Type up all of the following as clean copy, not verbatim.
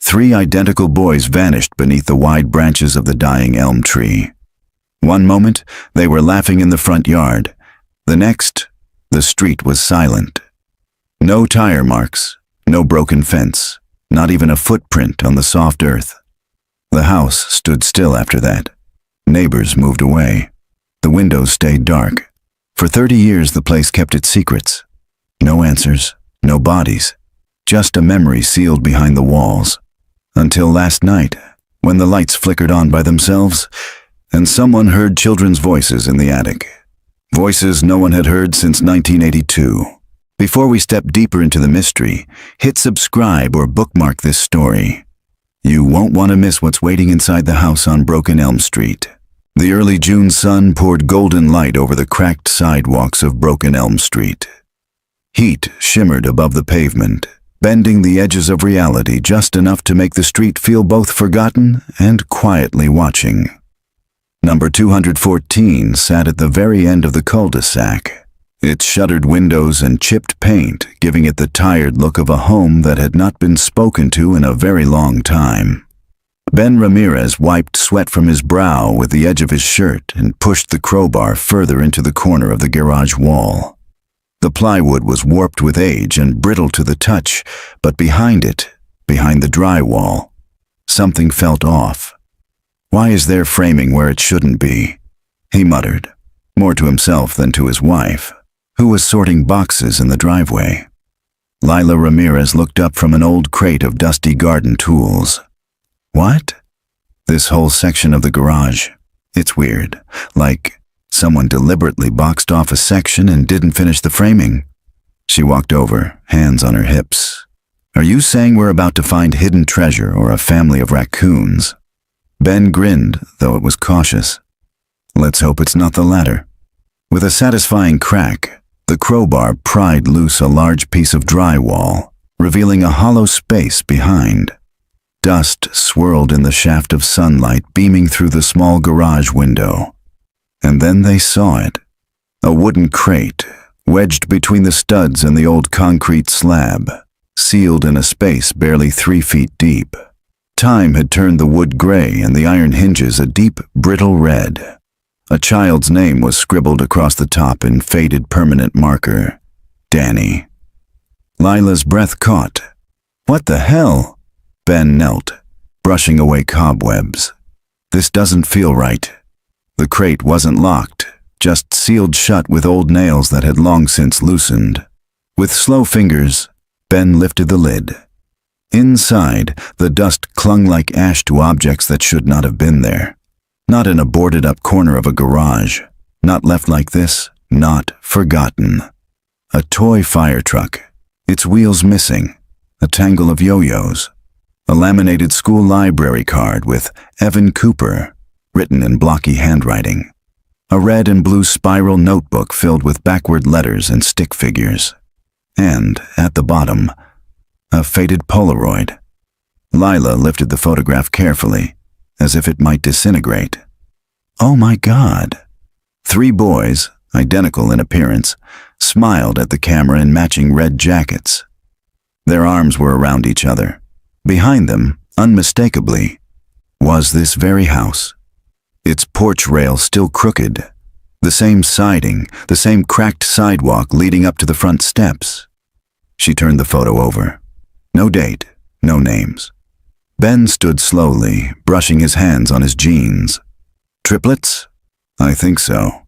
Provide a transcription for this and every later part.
Three identical boys vanished beneath the wide branches of the dying elm tree. One moment, they were laughing in the front yard. The next, the street was silent. No tire marks, no broken fence, not even a footprint on the soft earth. The house stood still after that. Neighbors moved away. The windows stayed dark. For 30 years the place kept its secrets. No answers, no bodies, just a memory sealed behind the walls. Until last night, when the lights flickered on by themselves, and someone heard children's voices in the attic. Voices no one had heard since 1982. Before we step deeper into the mystery, hit subscribe or bookmark this story. You won't want to miss what's waiting inside the house on Broken Elm Street. The early June sun poured golden light over the cracked sidewalks of Broken Elm Street. Heat shimmered above the pavement, bending the edges of reality just enough to make the street feel both forgotten and quietly watching. Number 214 sat at the very end of the cul-de-sac, its shuttered windows and chipped paint giving it the tired look of a home that had not been spoken to in a very long time. Ben Ramirez wiped sweat from his brow with the edge of his shirt and pushed the crowbar further into the corner of the garage wall. The plywood was warped with age and brittle to the touch, but behind it, behind the drywall, something felt off. Why is there framing where it shouldn't be? He muttered, more to himself than to his wife, who was sorting boxes in the driveway. Lila Ramirez looked up from an old crate of dusty garden tools. What? This whole section of the garage. It's weird, like someone deliberately boxed off a section and didn't finish the framing. She walked over, hands on her hips. Are you saying we're about to find hidden treasure or a family of raccoons? Ben grinned, though it was cautious. Let's hope it's not the latter. With a satisfying crack, the crowbar pried loose a large piece of drywall, revealing a hollow space behind. Dust swirled in the shaft of sunlight beaming through the small garage window. And then they saw it. A wooden crate, wedged between the studs and the old concrete slab, sealed in a space barely 3 feet deep. Time had turned the wood gray and the iron hinges a deep, brittle red. A child's name was scribbled across the top in faded permanent marker. Danny. Lila's breath caught. What the hell? Ben knelt, brushing away cobwebs. This doesn't feel right. The crate wasn't locked, just sealed shut with old nails that had long since loosened. With slow fingers, Ben lifted the lid. Inside, the dust clung like ash to objects that should not have been there. Not in a boarded-up corner of a garage. Not left like this. Not forgotten. A toy fire truck. Its wheels missing. A tangle of yo-yos. A laminated school library card with Evan Cooper written in blocky handwriting. A red and blue spiral notebook filled with backward letters and stick figures. And, at the bottom, a faded Polaroid. Lila lifted the photograph carefully, as if it might disintegrate. Oh my God! 3 boys, identical in appearance, smiled at the camera in matching red jackets. Their arms were around each other. Behind them, unmistakably, was this very house. Its porch rail still crooked. The same siding, the same cracked sidewalk leading up to the front steps. She turned the photo over. No date, no names. Ben stood slowly, brushing his hands on his jeans. Triplets? I think so.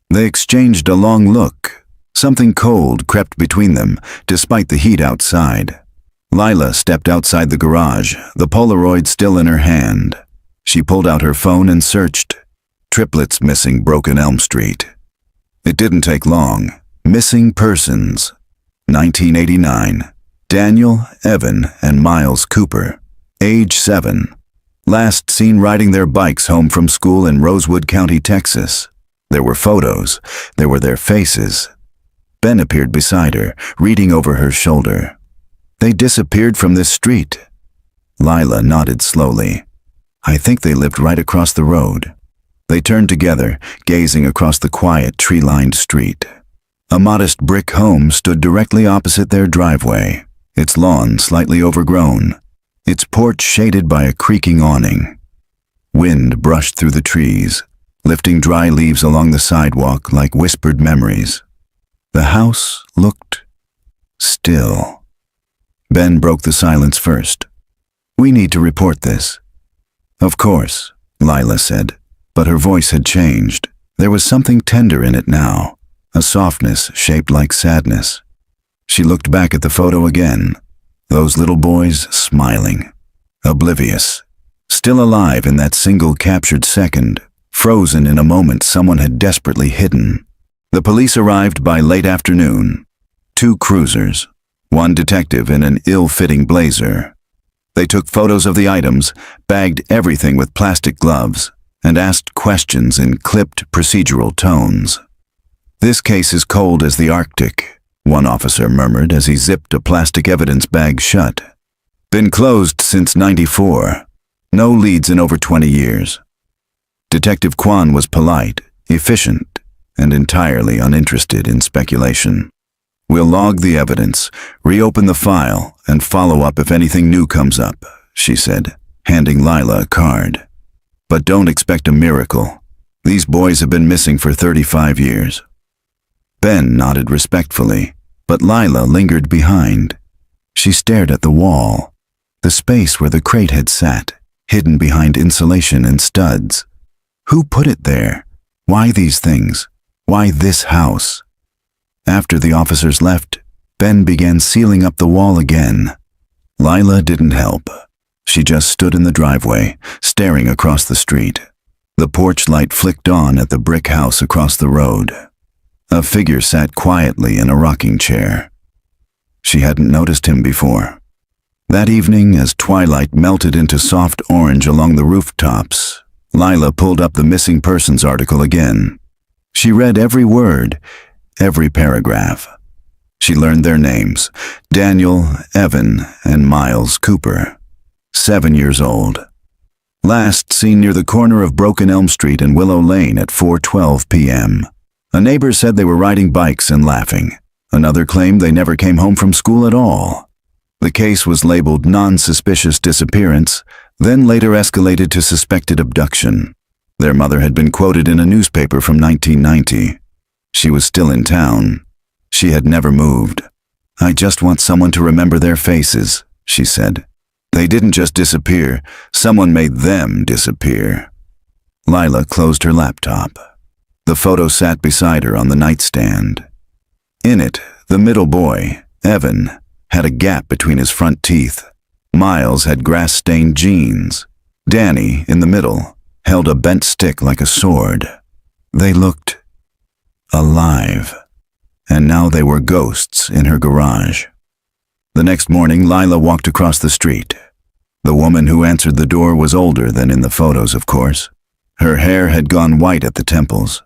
They exchanged a long look. Something cold crept between them, despite the heat outside. Lila stepped outside the garage, the Polaroid still in her hand. She pulled out her phone and searched. Triplets missing Broken Elm Street. It didn't take long. Missing persons. 1989. Daniel, Evan, and Miles Cooper. Age 7. Last seen riding their bikes home from school in Rosewood County, Texas. There were photos. There were their faces. Ben appeared beside her, reading over her shoulder. They disappeared from this street. Lila nodded slowly. I think they lived right across the road. They turned together, gazing across the quiet, tree-lined street. A modest brick home stood directly opposite their driveway, its lawn slightly overgrown. its porch shaded by a creaking awning. Wind brushed through the trees, lifting dry leaves along the sidewalk like whispered memories. The house looked still. Ben broke the silence first. "We need to report this." "Of course," Lila said, but her voice had changed. There was something tender in it now, a softness shaped like sadness. She looked back at the photo again, those little boys smiling, oblivious, still alive in that single captured second, frozen in a moment someone had desperately hidden. The police arrived by late afternoon. 2 cruisers, 1 detective in an ill-fitting blazer. They took photos of the items, bagged everything with plastic gloves, and asked questions in clipped, procedural tones. "This case is cold as the Arctic," one officer murmured as he zipped a plastic evidence bag shut. "Been closed since '94. No leads in over 20 years." Detective Kwan was polite, efficient, and entirely uninterested in speculation. "We'll log the evidence, reopen the file, and follow up if anything new comes up," she said, handing Lila a card. "But don't expect a miracle. These boys have been missing for 35 years. Ben nodded respectfully, but Lila lingered behind. She stared at the wall, the space where the crate had sat, hidden behind insulation and studs. Who put it there? Why these things? Why this house? After the officers left, Ben began sealing up the wall again. Lila didn't help. She just stood in the driveway, staring across the street. The porch light flicked on at the brick house across the road. A figure sat quietly in a rocking chair. She hadn't noticed him before. That evening, as twilight melted into soft orange along the rooftops, Lila pulled up the missing persons article again. She read every word, every paragraph. She learned their names: Daniel, Evan, and Miles Cooper. 7 years old. Last seen near the corner of Broken Elm Street and Willow Lane at 4:12 p.m. A neighbor said they were riding bikes and laughing. Another claimed they never came home from school at all. The case was labeled non-suspicious disappearance, then later escalated to suspected abduction. Their mother had been quoted in a newspaper from 1990. She was still in town. She had never moved. "I just want someone to remember their faces," she said. "They didn't just disappear. Someone made them disappear." Lila closed her laptop. The photo sat beside her on the nightstand. In it, the middle boy, Evan, had a gap between his front teeth. Miles had grass-stained jeans. Danny, in the middle, held a bent stick like a sword. They looked alive, and now they were ghosts in her garage. The next morning, Lila walked across the street. The woman who answered the door was older than in the photos, of course. Her hair had gone white at the temples,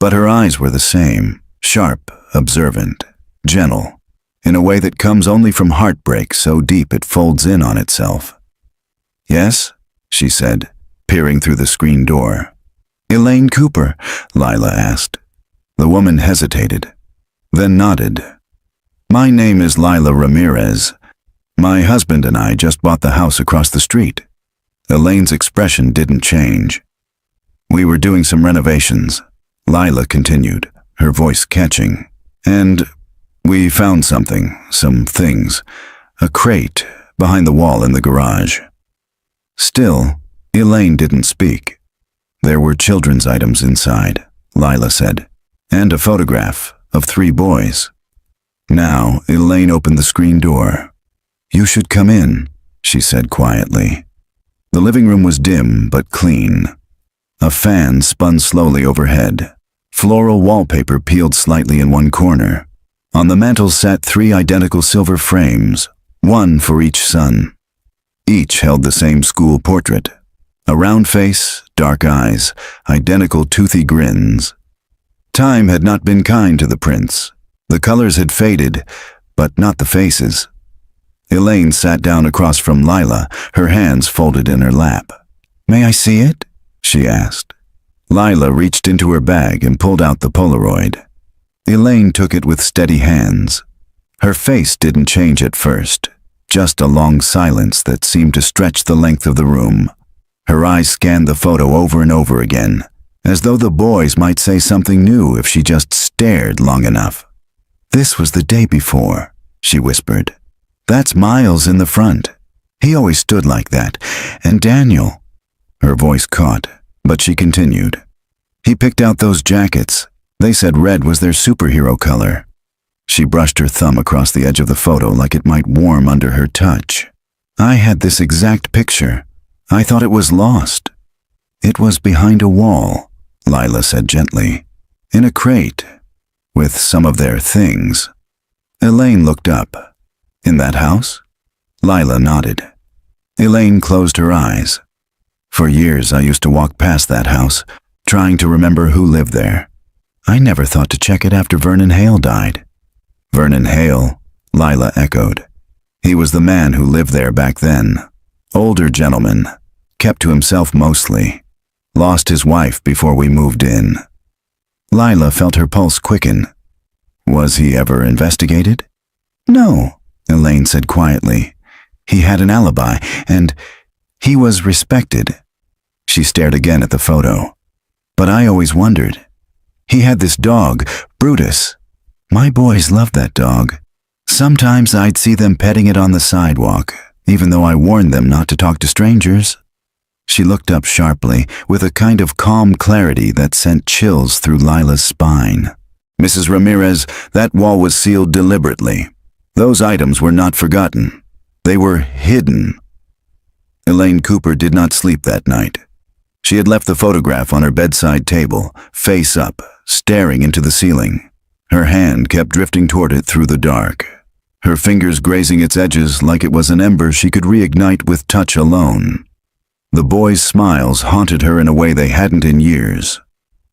but her eyes were the same, sharp, observant, gentle, in a way that comes only from heartbreak so deep it folds in on itself. "Yes?" she said, peering through the screen door. "Elaine Cooper?" Lila asked. The woman hesitated, then nodded. "My name is Lila Ramirez. My husband and I just bought the house across the street." Elaine's expression didn't change. "We were doing some renovations," Lila continued, her voice catching. "And we found something, some things, a crate behind the wall in the garage." Still, Elaine didn't speak. "There were children's items inside," Lila said, "and a photograph of 3 boys." Now, Elaine opened the screen door. "You should come in," she said quietly. The living room was dim but clean. A fan spun slowly overhead. Floral wallpaper peeled slightly in one corner. On the mantel sat 3 identical silver frames, one for each son. Each held the same school portrait. A round face, dark eyes, identical toothy grins. Time had not been kind to the prince. The colors had faded, but not the faces. Elaine sat down across from Lila, her hands folded in her lap. "May I see it?" she asked. Lila reached into her bag and pulled out the Polaroid. Elaine took it with steady hands. Her face didn't change at first, just a long silence that seemed to stretch the length of the room. Her eyes scanned the photo over and over again, as though the boys might say something new if she just stared long enough. "This was the day before," she whispered. "That's Miles in the front. He always stood like that. And Daniel." Her voice caught, but she continued. "He picked out those jackets. They said red was their superhero color." She brushed her thumb across the edge of the photo like it might warm under her touch. "I had this exact picture. I thought it was lost." "It was behind a wall," Lila said gently. "In a crate, with some of their things." Elaine looked up. "In that house?" Lila nodded. Elaine closed her eyes. "For years I used to walk past that house, trying to remember who lived there. I never thought to check it after Vernon Hale died." "Vernon Hale," Lila echoed. "He was the man who lived there back then. Older gentleman, kept to himself mostly. Lost his wife before we moved in." Lila felt her pulse quicken. "Was he ever investigated?" "No," Elaine said quietly. "He had an alibi, and he was respected." She stared again at the photo. "But I always wondered. He had this dog, Brutus. My boys loved that dog. Sometimes I'd see them petting it on the sidewalk, even though I warned them not to talk to strangers." She looked up sharply, with a kind of calm clarity that sent chills through Lila's spine. "Mrs. Ramirez, that wall was sealed deliberately. Those items were not forgotten. They were hidden." Elaine Cooper did not sleep that night. She had left the photograph on her bedside table, face up, staring into the ceiling. Her hand kept drifting toward it through the dark, her fingers grazing its edges like it was an ember she could reignite with touch alone. The boys' smiles haunted her in a way they hadn't in years.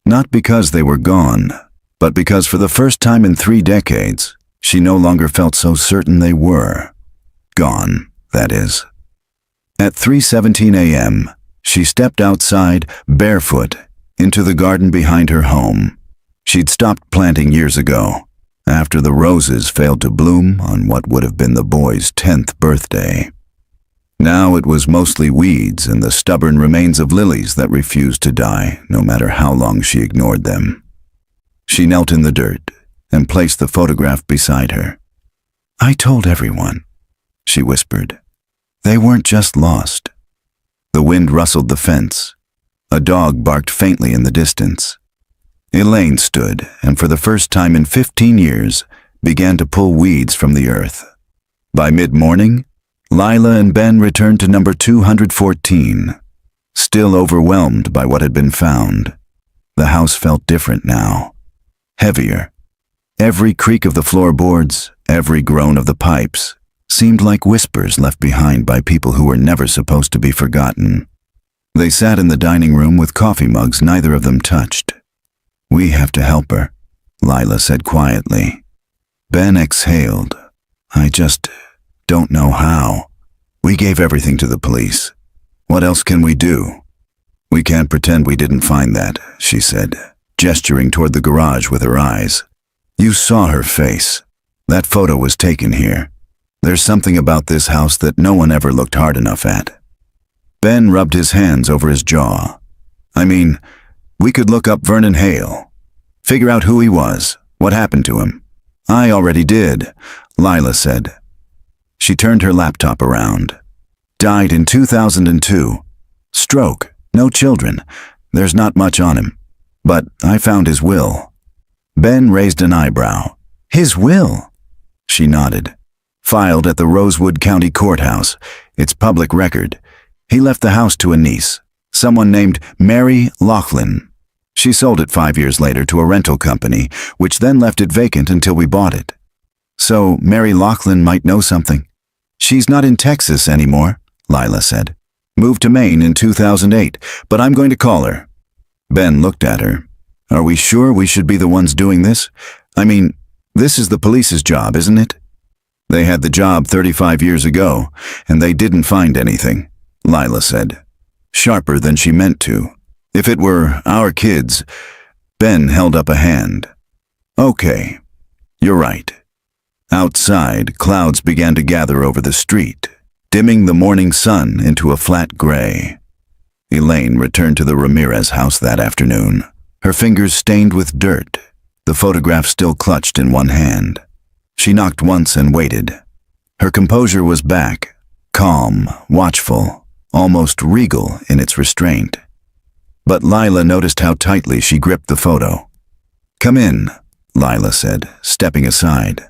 Not because they were gone, but because for the first time in 3 decades, she no longer felt so certain they were. Gone, that is. At 3:17 a.m., she stepped outside, barefoot, into the garden behind her home. She'd stopped planting years ago, after the roses failed to bloom on what would have been the boy's 10th birthday. Now it was mostly weeds and the stubborn remains of lilies that refused to die, no matter how long she ignored them. She knelt in the dirt and placed the photograph beside her. "I told everyone," she whispered. "They weren't just lost." The wind rustled the fence. A dog barked faintly in the distance. Elaine stood, and for the first time in 15 years, began to pull weeds from the earth. By mid-morning, Lila and Ben returned to number 214, still overwhelmed by what had been found. The house felt different now, heavier. Every creak of the floorboards, every groan of the pipes, seemed like whispers left behind by people who were never supposed to be forgotten. They sat in the dining room with coffee mugs neither of them touched. "We have to help her," Lila said quietly. Ben exhaled. "I just don't know how. We gave everything to the police. What else can we do?" "We can't pretend we didn't find that," she said, gesturing toward the garage with her eyes. "You saw her face. That photo was taken here. There's something about this house that no one ever looked hard enough at." Ben rubbed his hands over his jaw. "I mean, we could look up Vernon Hale. Figure out who he was, what happened to him." "I already did," Lila said. She turned her laptop around. "Died in 2002. Stroke, no children. There's not much on him. But I found his will." Ben raised an eyebrow. "His will?" She nodded. "Filed at the Rosewood County Courthouse. It's public record. He left the house to a niece, someone named Mary Laughlin. She sold it 5 years later to a rental company, which then left it vacant until we bought it. So Mary Laughlin might know something." "She's not in Texas anymore," Lila said. "Moved to Maine in 2008, but I'm going to call her." Ben looked at her. "Are we sure we should be the ones doing this? I mean, this is the police's job, isn't it?" "They had the job 35 years ago, and they didn't find anything," Lila said, sharper than she meant to. "If it were our kids..." Ben held up a hand. "Okay, you're right. Outside, clouds began to gather over the street, dimming the morning sun into a flat gray. Elaine returned to the Ramirez house that afternoon, her fingers stained with dirt, the photograph still clutched in one hand. She knocked once and waited. Her composure was back, calm, watchful, almost regal in its restraint. But Lila noticed how tightly she gripped the photo. "Come in," Lila said, stepping aside.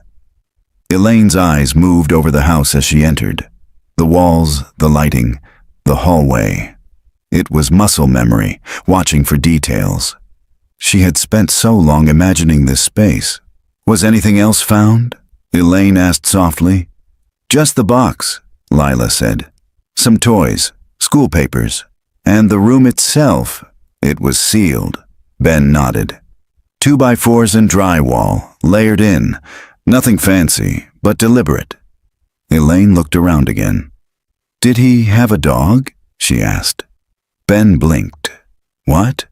Elaine's eyes moved over the house as she entered. The walls, the lighting, the hallway. It was muscle memory, watching for details. She had spent so long imagining this space. "Was anything else found?" Elaine asked softly. "Just the box," Lila said. "Some toys, school papers, and the room itself. It was sealed." Ben nodded. 2x4s and drywall, layered in. Nothing fancy, but deliberate. Elaine looked around again. "Did he have a dog?" she asked. Ben blinked. "What?"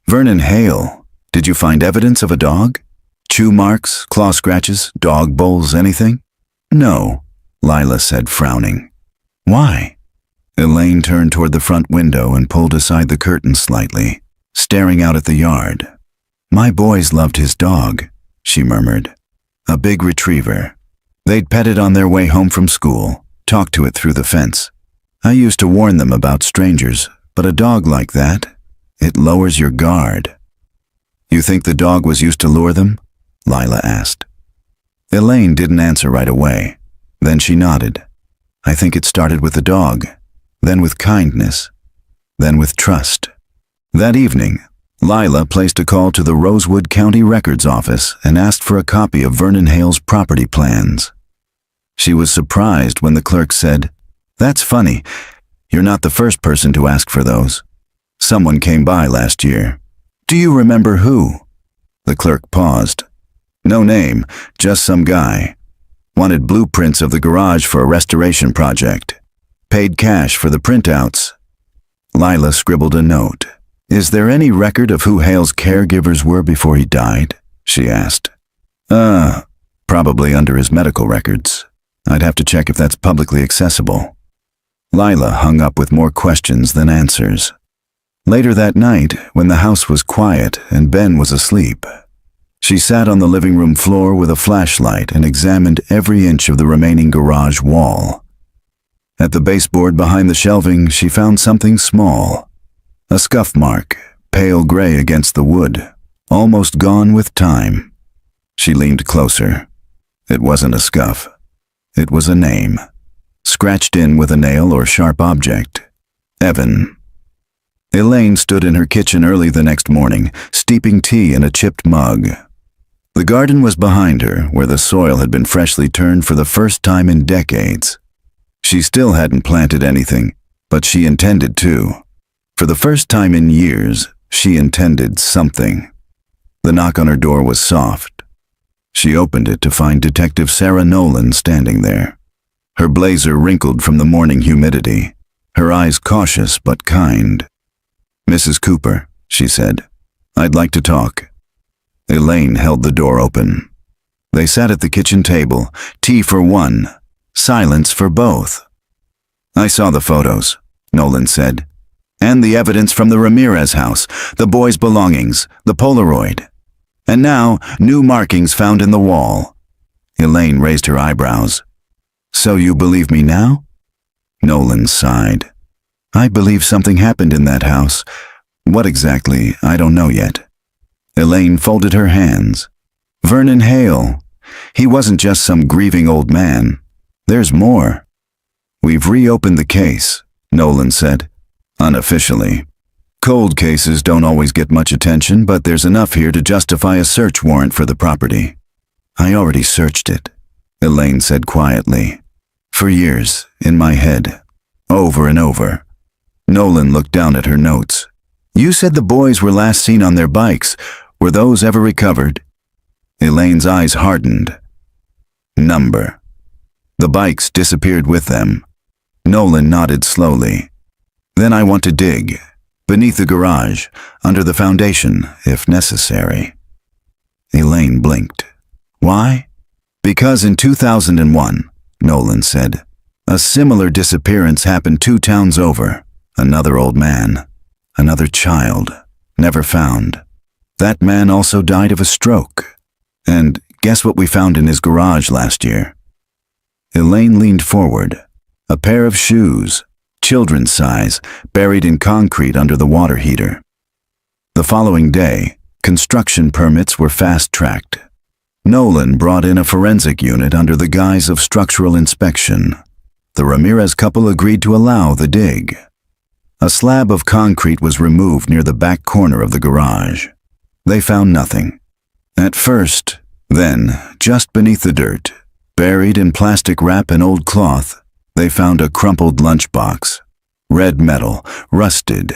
"Vernon Hale. Did you find evidence of a dog? Chew marks, claw scratches, dog bowls, anything?" "No," Lila said, frowning. "Why?" Elaine turned toward the front window and pulled aside the curtain slightly, staring out at the yard. "My boys loved his dog," she murmured. "A big retriever. They'd pet it on their way home from school, talk to it through the fence. I used to warn them about strangers, but a dog like that, it lowers your guard." "You think the dog was used to lure them?" Lila asked. Elaine didn't answer right away. Then she nodded. "I think it started with the dog, then with kindness, then with trust." That evening, Lila placed a call to the Rosewood County Records Office and asked for a copy of Vernon Hale's property plans. She was surprised when the clerk said, "That's funny. You're not the first person to ask for those. Someone came by last year. Do you remember who?" The clerk paused. "No name, just some guy. Wanted blueprints of the garage for a restoration project. Paid cash for the printouts." Lila scribbled a note. "Is there any record of who Hale's caregivers were before he died?" she asked. Probably under his medical records. I'd have to check if that's publicly accessible." Lila hung up with more questions than answers. Later that night, when the house was quiet and Ben was asleep, she sat on the living room floor with a flashlight and examined every inch of the remaining garage wall. At the baseboard behind the shelving, she found something small. A scuff mark, pale gray against the wood, almost gone with time. She leaned closer. It wasn't a scuff. It was a name, scratched in with a nail or sharp object. Evan. Elaine stood in her kitchen early the next morning, steeping tea in a chipped mug. The garden was behind her, where the soil had been freshly turned for the first time in decades. She still hadn't planted anything, but she intended to. For the first time in years, she intended something. The knock on her door was soft. She opened it to find Detective Sarah Nolan standing there. Her blazer wrinkled from the morning humidity, her eyes cautious but kind. "Mrs. Cooper," she said, "I'd like to talk." Elaine held the door open. They sat at the kitchen table, tea for one, silence for both. "I saw the photos," Nolan said. "And the evidence from the Ramirez house, the boys' belongings, the Polaroid. And now, new markings found in the wall." Elaine raised her eyebrows. "So you believe me now?" Nolan sighed. "I believe something happened in that house. What exactly, I don't know yet." Elaine folded her hands. "Vernon Hale. He wasn't just some grieving old man. There's more." "We've reopened the case," Nolan said. "Unofficially. Cold cases don't always get much attention, but there's enough here to justify a search warrant for the property." "I already searched it," Elaine said quietly. "For years, in my head. Over and over." Nolan looked down at her notes. "You said the boys were last seen on their bikes. Were those ever recovered?" Elaine's eyes hardened. "Number." "The bikes disappeared with them." Nolan nodded slowly. "Then I want to dig. Beneath the garage, under the foundation, if necessary." Elaine blinked. "Why?" Because in 2001, Nolan said, a similar disappearance happened 2 towns over. Another old man, another child, never found. That man also died of a stroke. And guess what we found in his garage last year? Elaine leaned forward. A pair of shoes, children's size, buried in concrete under the water heater. The following day, construction permits were fast-tracked. Nolan brought in a forensic unit under the guise of structural inspection. The Ramirez couple agreed to allow the dig. A slab of concrete was removed near the back corner of the garage. They found nothing. At first, then, just beneath the dirt, buried in plastic wrap and old cloth, they found a crumpled lunchbox. Red metal, rusted.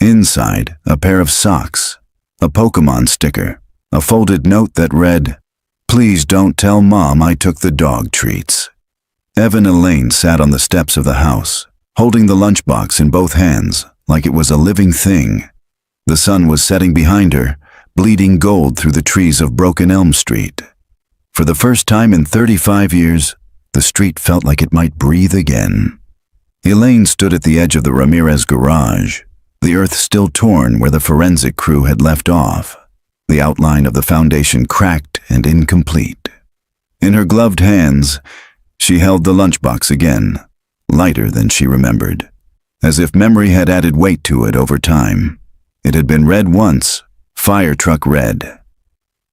Inside, a pair of socks, a Pokemon sticker, a folded note that read, "Please don't tell Mom I took the dog treats." Evan Elaine sat on the steps of the house, holding the lunchbox in both hands, like it was a living thing. The sun was setting behind her, bleeding gold through the trees of Broken Elm Street. For the first time in 35 years, the street felt like it might breathe again. Elaine stood at the edge of the Ramirez garage, the earth still torn where the forensic crew had left off, the outline of the foundation cracked and incomplete. In her gloved hands, she held the lunchbox again, lighter than she remembered, as if memory had added weight to it over time. It had been red once, fire truck red.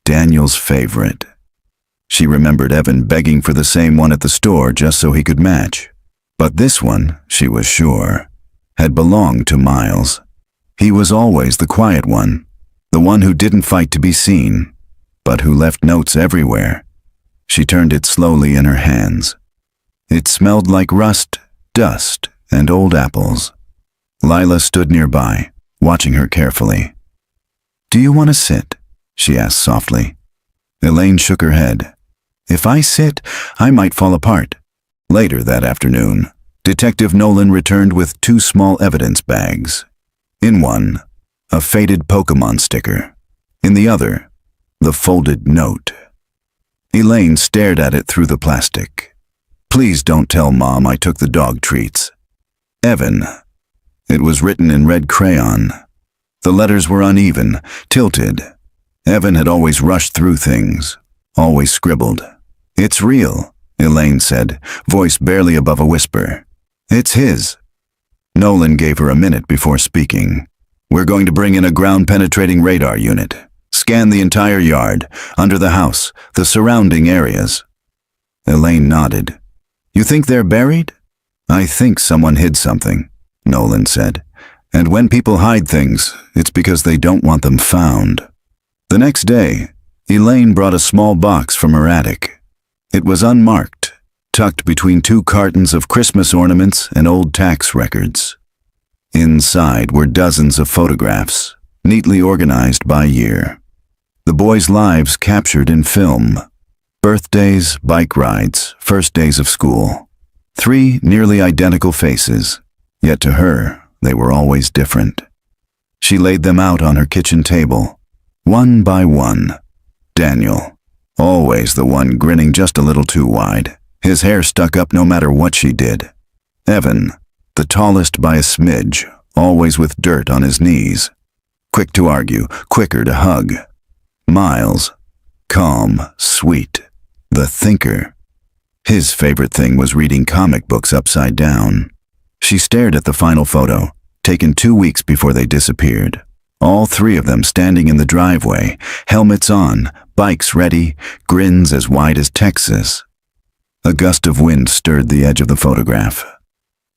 Daniel's favorite. She remembered Evan begging for the same one at the store just so he could match. But this one, she was sure, had belonged to Miles. He was always the quiet one, the one who didn't fight to be seen, but who left notes everywhere. She turned it slowly in her hands. It smelled like rust, dust, and old apples. Lila stood nearby, watching her carefully. "Do you want to sit?" she asked softly. Elaine shook her head. "If I sit, I might fall apart." Later that afternoon, Detective Nolan returned with 2 small evidence bags. In one, a faded Pokemon sticker. In the other, the folded note. Elaine stared at it through the plastic. "Please don't tell Mom I took the dog treats. Evan." It was written in red crayon. The letters were uneven, tilted. Evan had always rushed through things, always scribbled. "It's real," Elaine said, voice barely above a whisper. "It's his." Nolan gave her a minute before speaking. "We're going to bring in a ground-penetrating radar unit. Scan the entire yard, under the house, the surrounding areas." Elaine nodded. "You think they're buried?" "I think someone hid something," Nolan said. "And when people hide things, it's because they don't want them found." The next day, Elaine brought a small box from her attic. It was unmarked, tucked between 2 cartons of Christmas ornaments and old tax records. Inside were dozens of photographs, neatly organized by year. The boys' lives captured in film. Birthdays, bike rides, first days of school. 3 nearly identical faces, yet to her, they were always different. She laid them out on her kitchen table, one by one. Daniel, always the one grinning just a little too wide, his hair stuck up no matter what she did. Evan, the tallest by a smidge, always with dirt on his knees. Quick to argue, quicker to hug. Miles, calm, sweet, the thinker. His favorite thing was reading comic books upside down. She stared at the final photo, taken 2 weeks before they disappeared. All 3 of them standing in the driveway, helmets on, bikes ready, grins as wide as Texas. A gust of wind stirred the edge of the photograph.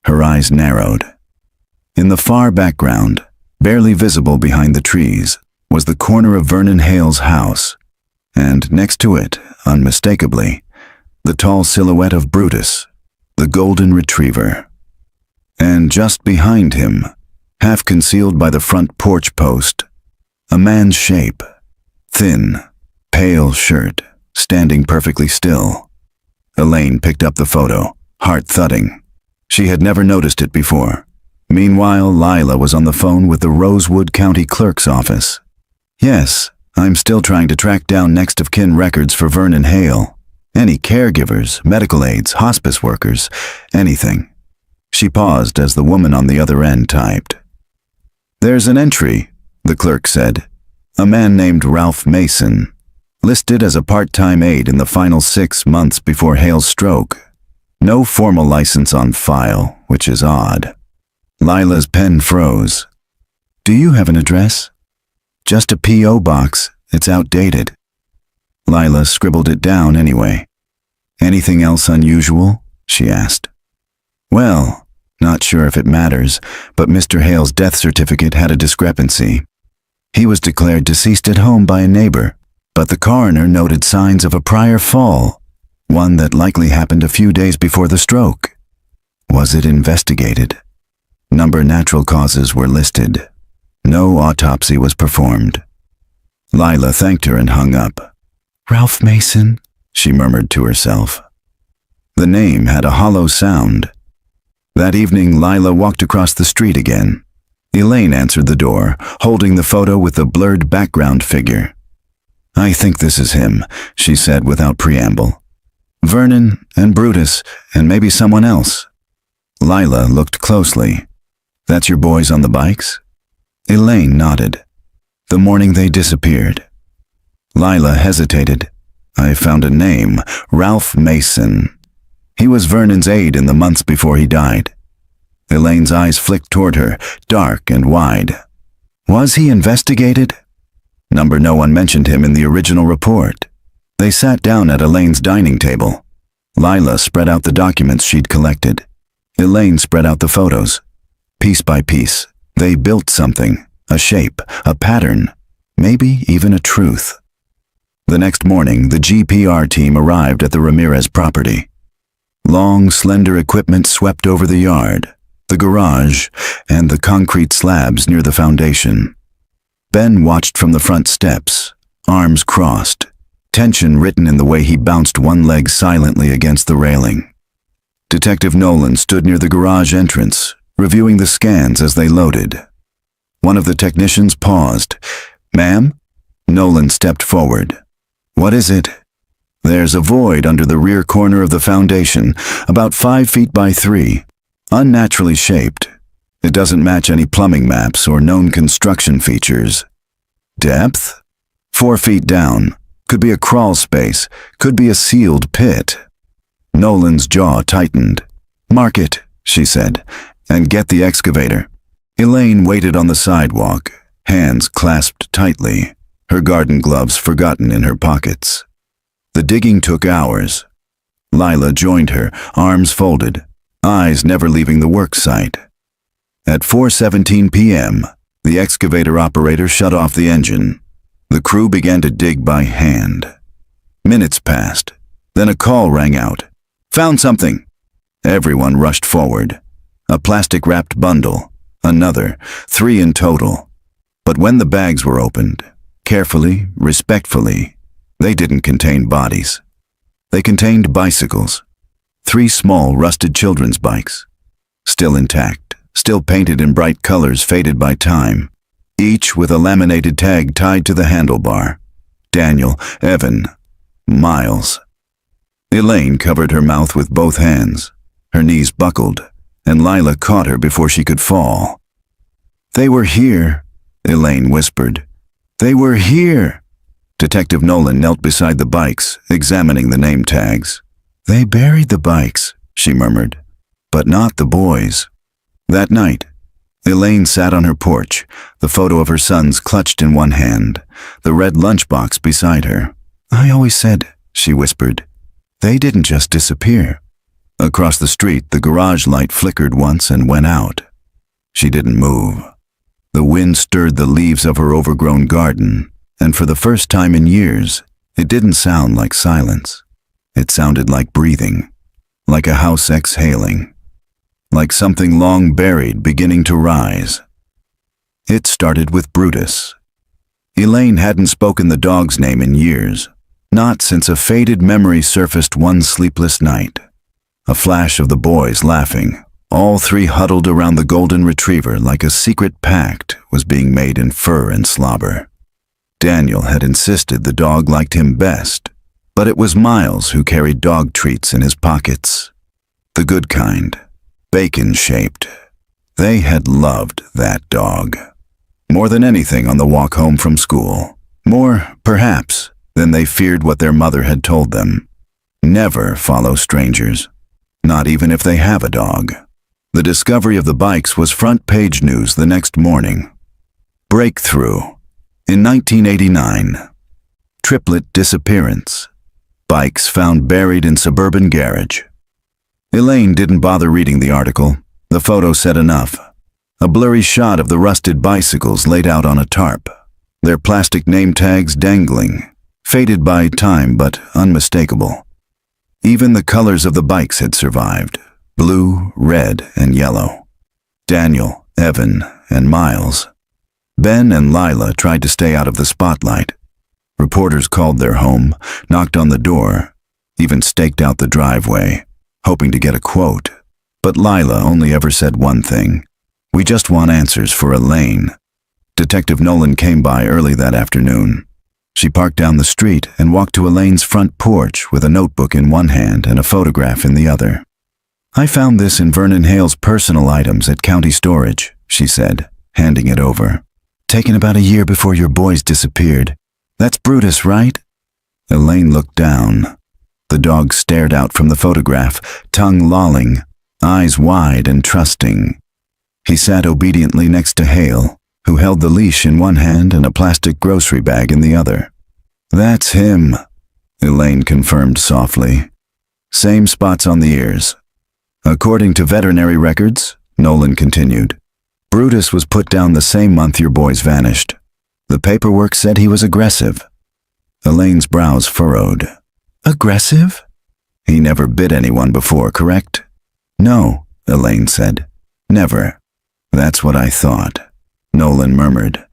Her eyes narrowed. In the far background, barely visible behind the trees, was the corner of Vernon Hale's house, and next to it, unmistakably, the tall silhouette of Brutus, the golden retriever. And just behind him, half concealed by the front porch post, a man's shape, thin, pale shirt, standing perfectly still. Elaine picked up the photo, heart thudding. She had never noticed it before. Meanwhile, Lila was on the phone with the Rosewood County Clerk's office. "Yes, I'm still trying to track down next of kin records for Vernon Hale." Any caregivers, medical aides, hospice workers, anything. She paused as the woman on the other end typed. "There's an entry," the clerk said. "A man named Ralph Mason, listed as a part-time aide in the final 6 months before Hale's stroke. No formal license on file, which is odd." Lila's pen froze. "Do you have an address?" "Just a P.O. box. It's outdated." Lila scribbled it down anyway. "Anything else unusual?" she asked. "Well, not sure if it matters, but Mr. Hale's death certificate had a discrepancy. He was declared deceased at home by a neighbor, but the coroner noted signs of a prior fall, one that likely happened a few days before the stroke. Was it investigated? Number natural causes were listed. No autopsy was performed." Lila thanked her and hung up. "Ralph Mason," she murmured to herself. The name had a hollow sound. That evening, Lila walked across the street again. Elaine answered the door, holding the photo with the blurred background figure. "I think this is him," she said without preamble. "Vernon and Brutus and maybe someone else." Lila looked closely. "That's your boys on the bikes?" Elaine nodded. "The morning they disappeared." Lila hesitated. "I found a name, Ralph Mason. He was Vernon's aide in the months before he died." Elaine's eyes flicked toward her, dark and wide. "Was he investigated?" No one mentioned him in the original report. They sat down at Elaine's dining table. Lila spread out the documents she'd collected. Elaine spread out the photos. Piece by piece, they built something, a shape, a pattern, maybe even a truth. The next morning, the GPR team arrived at the Ramirez property. Long, slender equipment swept over the yard, the garage, and the concrete slabs near the foundation. Ben watched from the front steps, arms crossed, tension written in the way he bounced one leg silently against the railing. Detective Nolan stood near the garage entrance, reviewing the scans as they loaded. One of the technicians paused. "Ma'am?" Nolan stepped forward. "What is it?" "There's a void under the rear corner of the foundation, about 5 feet by 3, unnaturally shaped. It doesn't match any plumbing maps or known construction features." "Depth?" 4 feet down. Could be a crawl space, could be a sealed pit." Nolan's jaw tightened. "Mark it," she said, "and get the excavator." Elaine waited on the sidewalk, hands clasped tightly, her garden gloves forgotten in her pockets. The digging took hours. Lila joined her, arms folded, eyes never leaving the work site. At 4:17 p.m., the excavator operator shut off the engine. The crew began to dig by hand. Minutes passed. Then a call rang out. "Found something!" Everyone rushed forward. A plastic-wrapped bundle. Another. 3 in total. But when the bags were opened, carefully, respectfully, they didn't contain bodies. They contained bicycles. 3 small, rusted children's bikes. Still intact, still painted in bright colors faded by time, each with a laminated tag tied to the handlebar. Daniel, Evan, Miles. Elaine covered her mouth with both hands. Her knees buckled, and Lila caught her before she could fall. "They were here," Elaine whispered. "They were here." Detective Nolan knelt beside the bikes, examining the name tags. "They buried the bikes," she murmured, "but not the boys." That night, Elaine sat on her porch, the photo of her sons clutched in one hand, the red lunchbox beside her. "I always said," she whispered, "they didn't just disappear." Across the street, the garage light flickered once and went out. She didn't move. The wind stirred the leaves of her overgrown garden, and for the first time in years, it didn't sound like silence. It sounded like breathing, like a house exhaling, like something long buried beginning to rise. It started with Brutus. Elaine hadn't spoken the dog's name in years, not since a faded memory surfaced one sleepless night. A flash of the boys laughing, all 3 huddled around the golden retriever like a secret pact was being made in fur and slobber. Daniel had insisted the dog liked him best, But it was Miles who carried dog treats in his pockets. The good kind, bacon-shaped. They had loved that dog. More than anything on the walk home from school. More, perhaps, than they feared what their mother had told them. Never follow strangers, not even if they have a dog. The discovery of the bikes was front-page news the next morning. Breakthrough. In 1989. Triplet disappearance. Bikes found buried in suburban garage. Elaine didn't bother reading the article. The photo said enough. A blurry shot of the rusted bicycles laid out on a tarp, their plastic name tags dangling, faded by time but unmistakable. Even the colors of the bikes had survived, blue, red, and yellow. Daniel, Evan, and Miles. Ben and Lila tried to stay out of the spotlight. Reporters called their home, knocked on the door, even staked out the driveway, hoping to get a quote. But Lila only ever said one thing: "We just want answers for Elaine." Detective Nolan came by early that afternoon. She parked down the street and walked to Elaine's front porch with a notebook in one hand and a photograph in the other. "I found this in Vernon Hale's personal items at county storage," she said, handing it over. "Taken about a year before your boys disappeared. That's Brutus, right?" Elaine looked down. The dog stared out from the photograph, tongue lolling, eyes wide and trusting. He sat obediently next to Hale, who held the leash in one hand and a plastic grocery bag in the other. "That's him," Elaine confirmed softly. "Same spots on the ears. According to veterinary records," Nolan continued, "Brutus was put down the same month your boys vanished. The paperwork said he was aggressive." Elaine's brows furrowed. "Aggressive?" "He never bit anyone before, correct?" "No," Elaine said. "Never." "That's what I thought," Nolan murmured.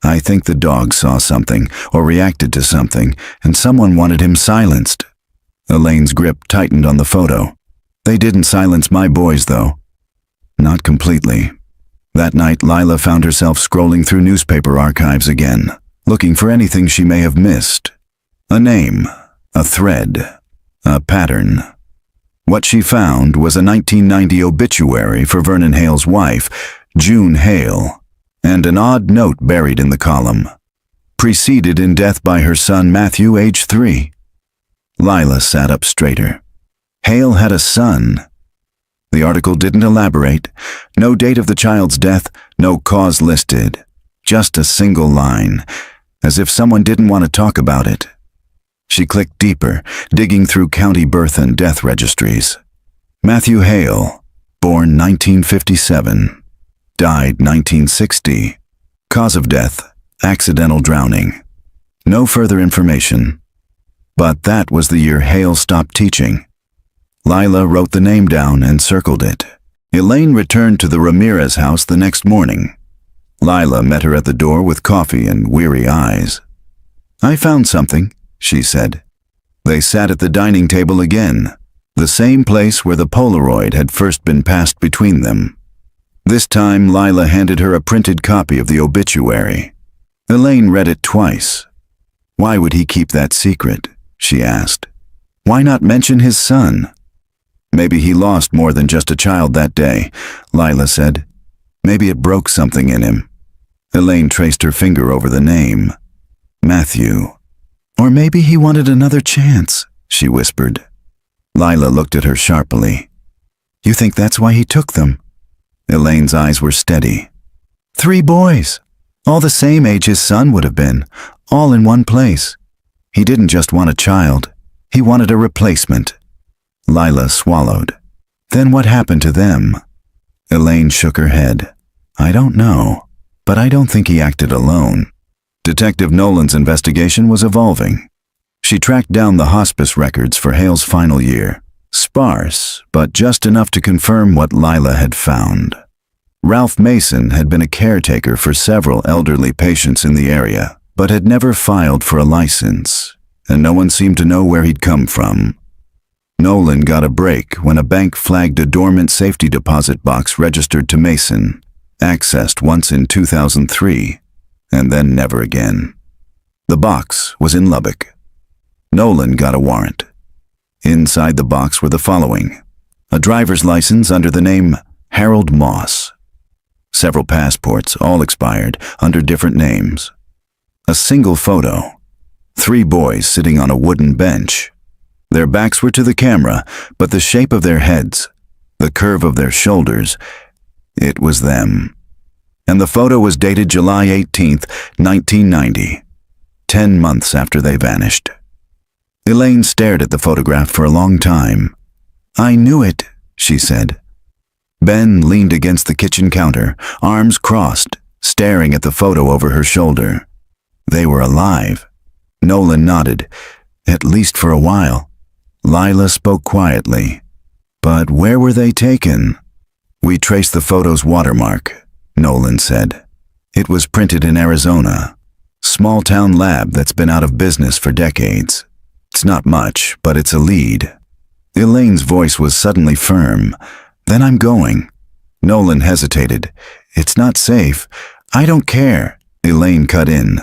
"I think the dog saw something, or reacted to something, and someone wanted him silenced." Elaine's grip tightened on the photo. "They didn't silence my boys, though." "Not completely." That night, Lila found herself scrolling through newspaper archives again, looking for anything she may have missed. A name, a thread, a pattern. What she found was a 1990 obituary for Vernon Hale's wife, June Hale, and an odd note buried in the column. Preceded in death by her son Matthew, age 3. Lila sat up straighter. Hale had a son. The article didn't elaborate. No date of the child's death, no cause listed. Just a single line, as if someone didn't want to talk about it. She clicked deeper, digging through county birth and death registries. Matthew Hale, born 1957. Died 1960. Cause of death, accidental drowning. No further information. But that was the year Hale stopped teaching. Lila wrote the name down and circled it. Elaine returned to the Ramirez house the next morning. Lila met her at the door with coffee and weary eyes. "I found something," she said. They sat at the dining table again, the same place where the Polaroid had first been passed between them. This time, Lila handed her a printed copy of the obituary. Elaine read it twice. "Why would he keep that secret?" she asked. "Why not mention his son?" "Maybe he lost more than just a child that day," Lila said. "Maybe it broke something in him." Elaine traced her finger over the name. "Matthew." "Or maybe he wanted another chance," she whispered. Lila looked at her sharply. "You think that's why he took them?" Elaine's eyes were steady. 3 boys, all the same age his son would have been, all in one place. He didn't just want a child, he wanted a replacement. Lila swallowed. "Then what happened to them?" Elaine shook her head. "I don't know, but I don't think he acted alone." Detective Nolan's investigation was evolving. She tracked down the hospice records for Hale's final year. Sparse, but just enough to confirm what Lila had found. Ralph Mason had been a caretaker for several elderly patients in the area, but had never filed for a license, and no one seemed to know where he'd come from. Nolan got a break when a bank flagged a dormant safety deposit box registered to Mason, accessed once in 2003, and then never again. The box was in Lubbock. Nolan got a warrant. Inside the box were the following: a driver's license under the name Harold Moss, several passports, all expired, under different names, a single photo, 3 boys sitting on a wooden bench. Their backs were to the camera, but the shape of their heads, the curve of their shoulders, it was them. And the photo was dated July 18th, 1990, 10 months after they vanished. Elaine stared at the photograph for a long time. "I knew it," she said. Ben leaned against the kitchen counter, arms crossed, staring at the photo over her shoulder. They were alive. Nolan nodded, at least for a while. Lila spoke quietly. "But where were they taken?" "We traced the photo's watermark," Nolan said. "It was printed in Arizona. Small-town lab that's been out of business for decades. It's not much, but it's a lead." Elaine's voice was suddenly firm. "Then I'm going." Nolan hesitated. "It's not safe." "I don't care," Elaine cut in.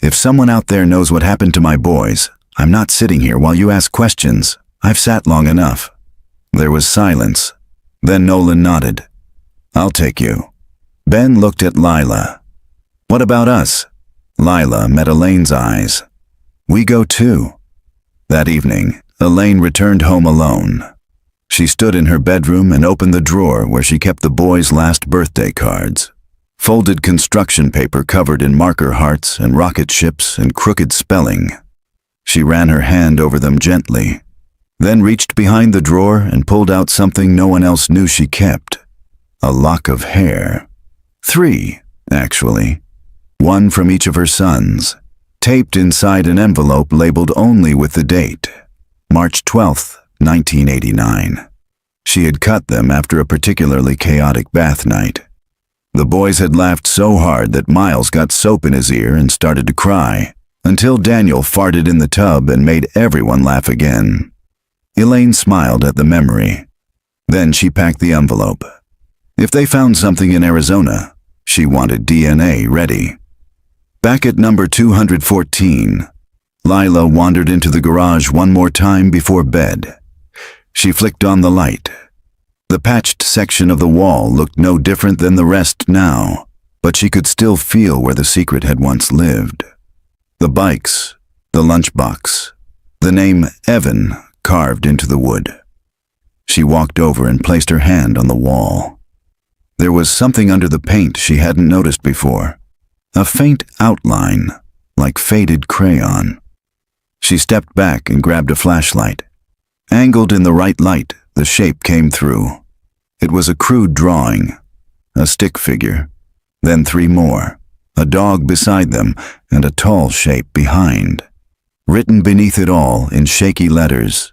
"If someone out there knows what happened to my boys, I'm not sitting here while you ask questions. I've sat long enough." There was silence. Then Nolan nodded. "I'll take you." Ben looked at Lila. "What about us?" Lila met Elaine's eyes. "We go too." That evening, Elaine returned home alone. She stood in her bedroom and opened the drawer where she kept the boys' last birthday cards. Folded construction paper covered in marker hearts and rocket ships and crooked spelling. She ran her hand over them gently, then reached behind the drawer and pulled out something no one else knew she kept. A lock of hair. 3, actually. 1 from each of her sons, taped inside an envelope labeled only with the date, March 12th, 1989. She had cut them after a particularly chaotic bath night. The boys had laughed so hard that Miles got soap in his ear and started to cry, until Daniel farted in the tub and made everyone laugh again. Elaine smiled at the memory. Then she packed the envelope. If they found something in Arizona, she wanted DNA ready. Back at number 214, Lila wandered into the garage one more time before bed. She flicked on the light. The patched section of the wall looked no different than the rest now, but she could still feel where the secret had once lived. The bikes, the lunchbox, the name Evan carved into the wood. She walked over and placed her hand on the wall. There was something under the paint she hadn't noticed before. A faint outline, like faded crayon. She stepped back and grabbed a flashlight. Angled in the right light, the shape came through. It was a crude drawing, a stick figure, then 3 more, a dog beside them and a tall shape behind. Written beneath it all in shaky letters,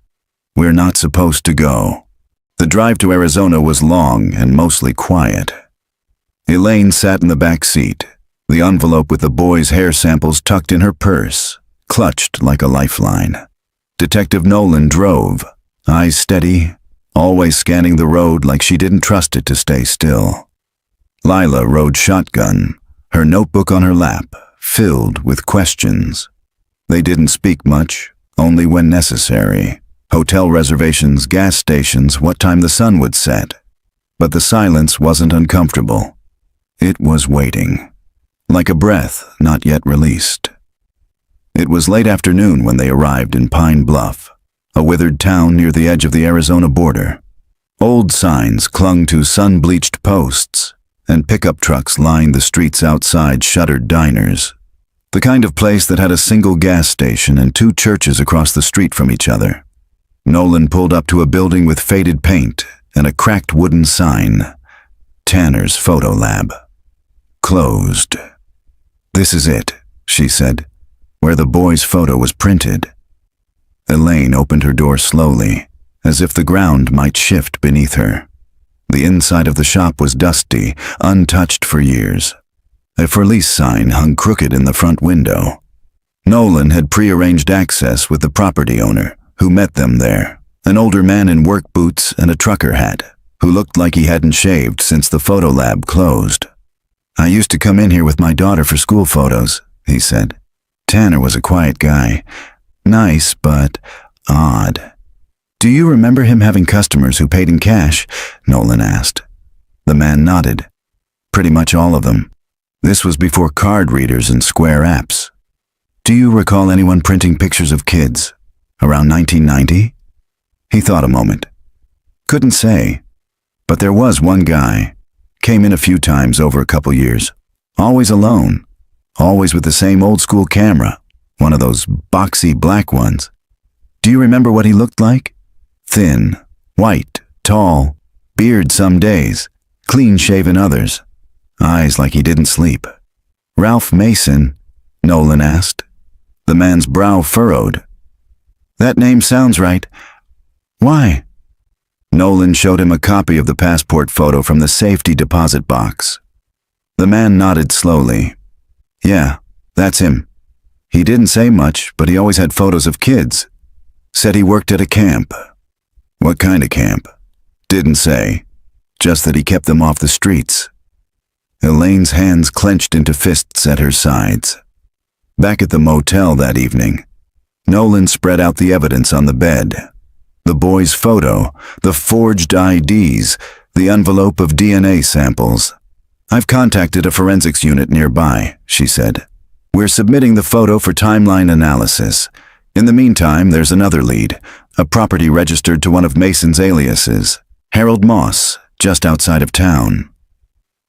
"We're not supposed to go." The drive to Arizona was long and mostly quiet. Elaine sat in the back seat, the envelope with the boys' hair samples tucked in her purse, clutched like a lifeline. Detective Nolan drove, eyes steady, always scanning the road like she didn't trust it to stay still. Lila rode shotgun, her notebook on her lap, filled with questions. They didn't speak much, only when necessary. Hotel reservations, gas stations, what time the sun would set. But the silence wasn't uncomfortable. It was waiting, like a breath not yet released. It was late afternoon when they arrived in Pine Bluff, a withered town near the edge of the Arizona border. Old signs clung to sun-bleached posts, and pickup trucks lined the streets outside shuttered diners. The kind of place that had a single gas station and 2 churches across the street from each other. Nolan pulled up to a building with faded paint and a cracked wooden sign, Tanner's Photo Lab. Closed. "This is it," she said, "where the boy's photo was printed." Elaine opened her door slowly, as if the ground might shift beneath her. The inside of the shop was dusty, untouched for years. A for lease sign hung crooked in the front window. Nolan had prearranged access with the property owner, who met them there, an older man in work boots and a trucker hat, who looked like he hadn't shaved since the photo lab closed. "I used to come in here with my daughter for school photos," he said. "Tanner was a quiet guy. Nice, but odd. Do you remember him having customers who paid in cash? Nolan asked. The man nodded. Pretty much all of them. This was before card readers and Square apps. Do you recall anyone printing pictures of kids? Around 1990? He thought a moment. Couldn't say. But there was one guy. Came in a few times over a couple years. Always alone. Always with the same old-school camera. One of those boxy black ones. Do you remember what he looked like? Thin, white, tall, beard some days, clean-shaven others. Eyes like he didn't sleep. Ralph Mason? Nolan asked. The man's brow furrowed. That name sounds right. Why? Nolan showed him a copy of the passport photo from the safety deposit box. The man nodded slowly. Yeah, that's him. He didn't say much, but he always had photos of kids. Said he worked at a camp. What kind of camp? Didn't say. Just that he kept them off the streets. Elaine's hands clenched into fists at her sides. Back at the motel that evening, Nolan spread out the evidence on the bed. The boy's photo, the forged IDs, the envelope of DNA samples. I've contacted a forensics unit nearby, she said. We're submitting the photo for timeline analysis. In the meantime, there's another lead, a property registered to one of Mason's aliases, Harold Moss, just outside of town.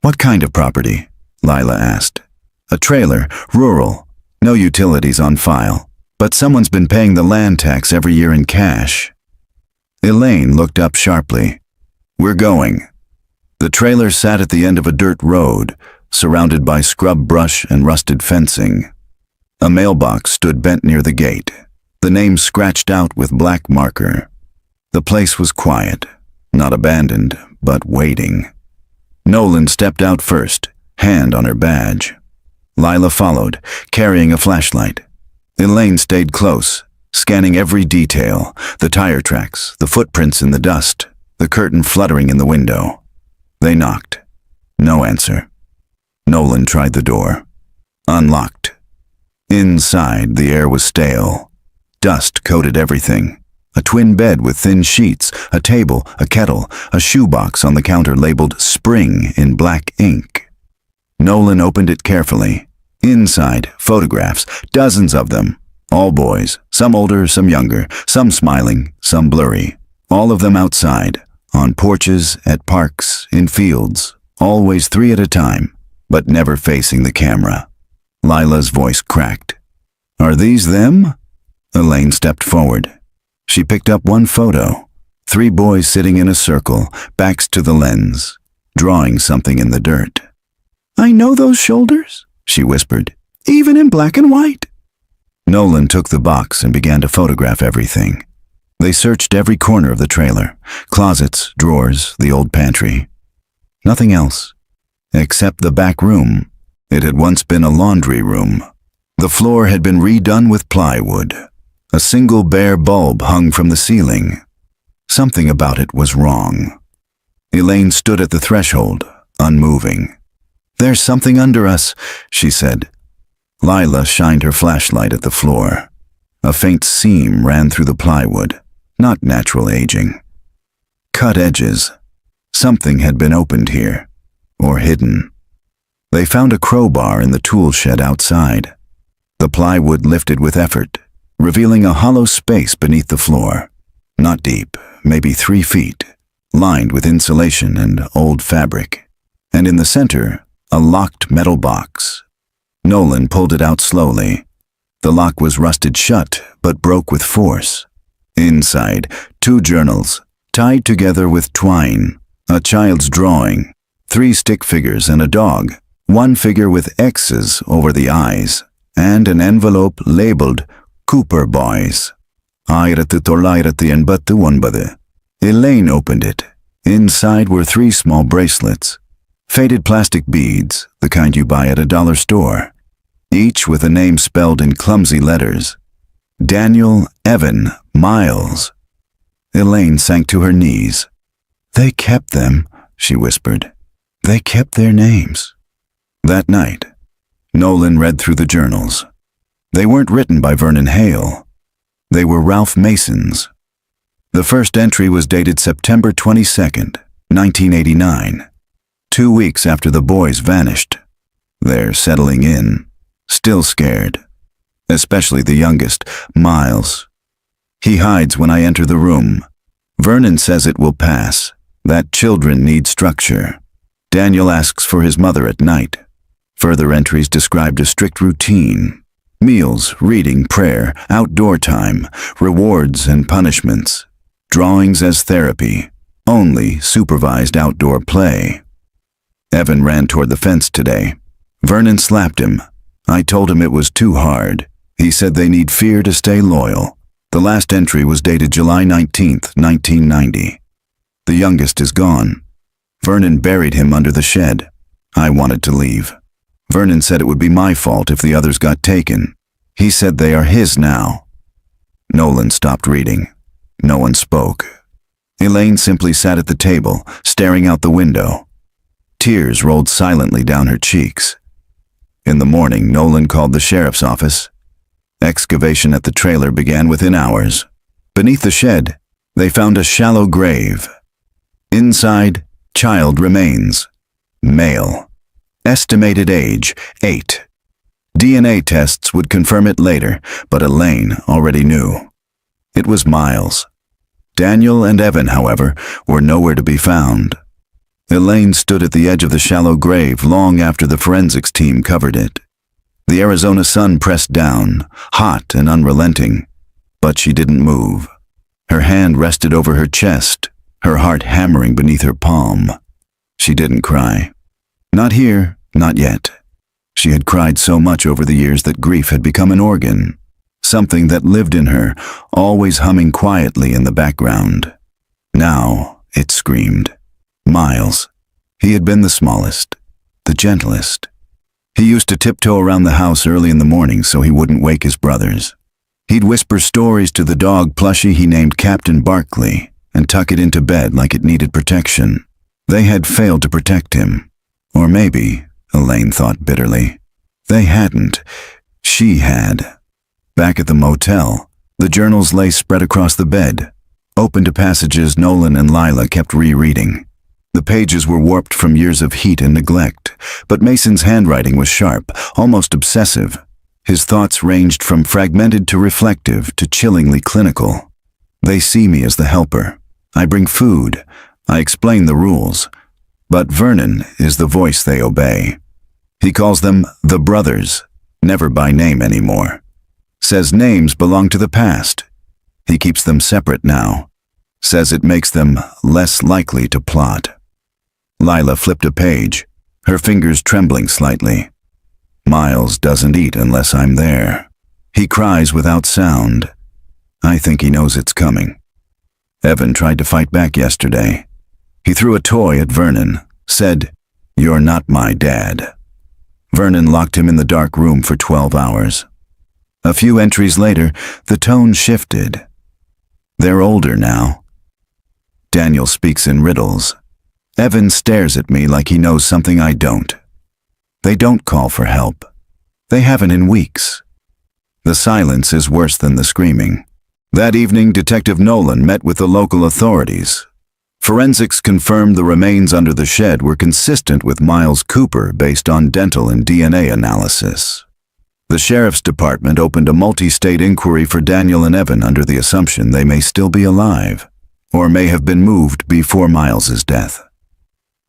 What kind of property? Lila asked. A trailer, rural, no utilities on file, but someone's been paying the land tax every year in cash. Elaine looked up sharply. We're going. The trailer sat at the end of a dirt road, surrounded by scrub brush and rusted fencing. A mailbox stood bent near the gate, the name scratched out with black marker. The place was quiet, not abandoned, but waiting. Nolan stepped out first, hand on her badge. Lila followed, carrying a flashlight. Elaine stayed close, scanning every detail, the tire tracks, the footprints in the dust, the curtain fluttering in the window. They knocked. No answer. Nolan tried the door. Unlocked. Inside, the air was stale. Dust coated everything. A twin bed with thin sheets, a table, a kettle, a shoebox on the counter labeled Spring in black ink. Nolan opened it carefully. Inside, photographs, dozens of them. All boys, some older, some younger, some smiling, some blurry. All of them outside, on porches, at parks, in fields, always 3 at a time, but never facing the camera. Lila's voice cracked. Are these them? Elaine stepped forward. She picked up one photo. 3 boys sitting in a circle, backs to the lens, drawing something in the dirt. I know those shoulders, she whispered, even in black and white. Nolan took the box and began to photograph everything. They searched every corner of the trailer, closets, drawers, the old pantry. Nothing else, except the back room. It had once been a laundry room. The floor had been redone with plywood. A single bare bulb hung from the ceiling. Something about it was wrong. Elaine stood at the threshold, unmoving. There's something under us, she said. Lila shined her flashlight at the floor. A faint seam ran through the plywood, not natural aging. Cut edges. Something had been opened here, or hidden. They found a crowbar in the tool shed outside. The plywood lifted with effort, revealing a hollow space beneath the floor. Not deep, maybe 3 feet, lined with insulation and old fabric. And in the center, a locked metal box. Nolan pulled it out slowly. The lock was rusted shut, but broke with force. Inside, 2 journals, tied together with twine, a child's drawing, 3 stick figures and a dog, 1 figure with X's over the eyes, and an envelope labeled Cooper Boys. 1989. Elaine opened it. Inside were 3 small bracelets. Faded plastic beads, the kind you buy at a dollar store. Each with a name spelled in clumsy letters. Daniel Evan Miles. Elaine sank to her knees. They kept them, she whispered. They kept their names. That night, Nolan read through the journals. They weren't written by Vernon Hale. They were Ralph Mason's. The first entry was dated September 22nd, 1989, 2 weeks after the boys vanished. They're settling in, still scared. Especially the youngest, Miles. He hides when I enter the room. Vernon says it will pass, that children need structure. Daniel asks for his mother at night. Further entries described a strict routine. Meals, reading, prayer, outdoor time, rewards and punishments. Drawings as therapy, only supervised outdoor play. Evan ran toward the fence today. Vernon slapped him. I told him it was too hard. He said they need fear to stay loyal. The last entry was dated July 19th, 1990. The youngest is gone. Vernon buried him under the shed. I wanted to leave. Vernon said it would be my fault if the others got taken. He said they are his now. Nolan stopped reading. No one spoke. Elaine simply sat at the table, staring out the window. Tears rolled silently down her cheeks. In the morning, Nolan called the sheriff's office. Excavation at the trailer began within hours. Beneath the shed, they found a shallow grave. Inside, child remains. Male. Estimated age, 8. DNA tests would confirm it later, but Elaine already knew. It was Miles. Daniel and Evan, however, were nowhere to be found. Elaine stood at the edge of the shallow grave long after the forensics team covered it. The Arizona sun pressed down, hot and unrelenting, but she didn't move. Her hand rested over her chest, her heart hammering beneath her palm. She didn't cry. Not here, not yet. She had cried so much over the years that grief had become an organ, something that lived in her, always humming quietly in the background. Now it screamed. Miles. He had been the smallest, the gentlest. He used to tiptoe around the house early in the morning so he wouldn't wake his brothers. He'd whisper stories to the dog plushie he named Captain Barkley and tuck it into bed like it needed protection. They had failed to protect him. Or maybe, Elaine thought bitterly, they hadn't. She had. Back at the motel, the journals lay spread across the bed, open to passages Nolan and Lila kept rereading. The pages were warped from years of heat and neglect, but Mason's handwriting was sharp, almost obsessive. His thoughts ranged from fragmented to reflective to chillingly clinical. They see me as the helper. I bring food. I explain the rules. But Vernon is the voice they obey. He calls them the brothers, never by name anymore. Says names belong to the past. He keeps them separate now. Says it makes them less likely to plot. Lila flipped a page, her fingers trembling slightly. Miles doesn't eat unless I'm there. He cries without sound. I think he knows it's coming. Evan tried to fight back yesterday. He threw a toy at Vernon, said, "You're not my dad." Vernon locked him in the dark room for 12 hours. A few entries later, the tone shifted. They're older now. Daniel speaks in riddles. Evan stares at me like he knows something I don't. They don't call for help. They haven't in weeks. The silence is worse than the screaming. That evening, Detective Nolan met with the local authorities. Forensics confirmed the remains under the shed were consistent with Miles Cooper based on dental and DNA analysis. The sheriff's department opened a multi-state inquiry for Daniel and Evan under the assumption they may still be alive, or may have been moved before Miles's death.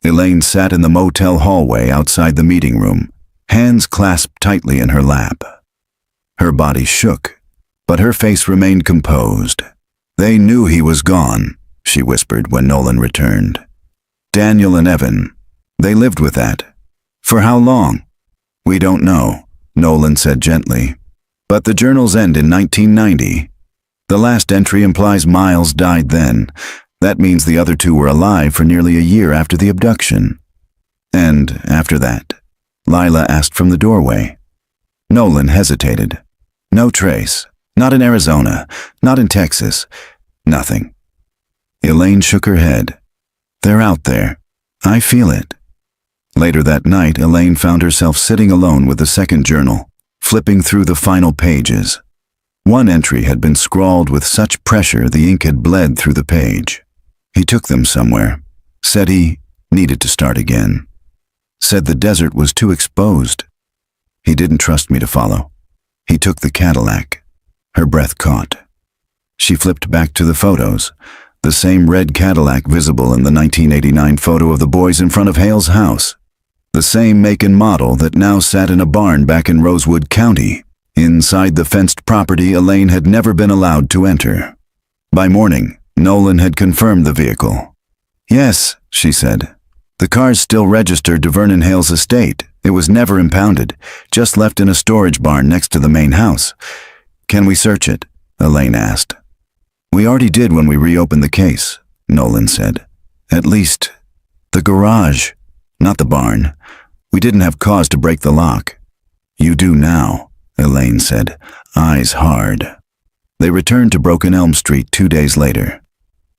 Elaine sat in the motel hallway outside the meeting room, hands clasped tightly in her lap. Her body shook, but her face remained composed. They knew he was gone, she whispered when Nolan returned. Daniel and Evan, they lived with that. For how long? We don't know, Nolan said gently. But the journals end in 1990. The last entry implies Miles died then. That means the other two were alive for nearly a year after the abduction. And after that, Lila asked from the doorway. Nolan hesitated. No trace. Not in Arizona. Not in Texas. Nothing. Elaine shook her head. They're out there. I feel it. Later that night, Elaine found herself sitting alone with the second journal, flipping through the final pages. One entry had been scrawled with such pressure the ink had bled through the page. He took them somewhere. Said he needed to start again. Said the desert was too exposed. He didn't trust me to follow. He took the Cadillac. Her breath caught. She flipped back to the photos. The same red Cadillac visible in the 1989 photo of the boys in front of Hale's house. The same make and model that now sat in a barn back in Rosewood County. Inside the fenced property Elaine had never been allowed to enter. By morning, Nolan had confirmed the vehicle. "Yes," she said. "The car's still registered to Vernon Hale's estate. It was never impounded, just left in a storage barn next to the main house." "Can we search it?" Elaine asked. "We already did when we reopened the case," Nolan said. "At least, the garage, not the barn. We didn't have cause to break the lock." "You do now," Elaine said, eyes hard. They returned to Broken Elm Street 2 days later.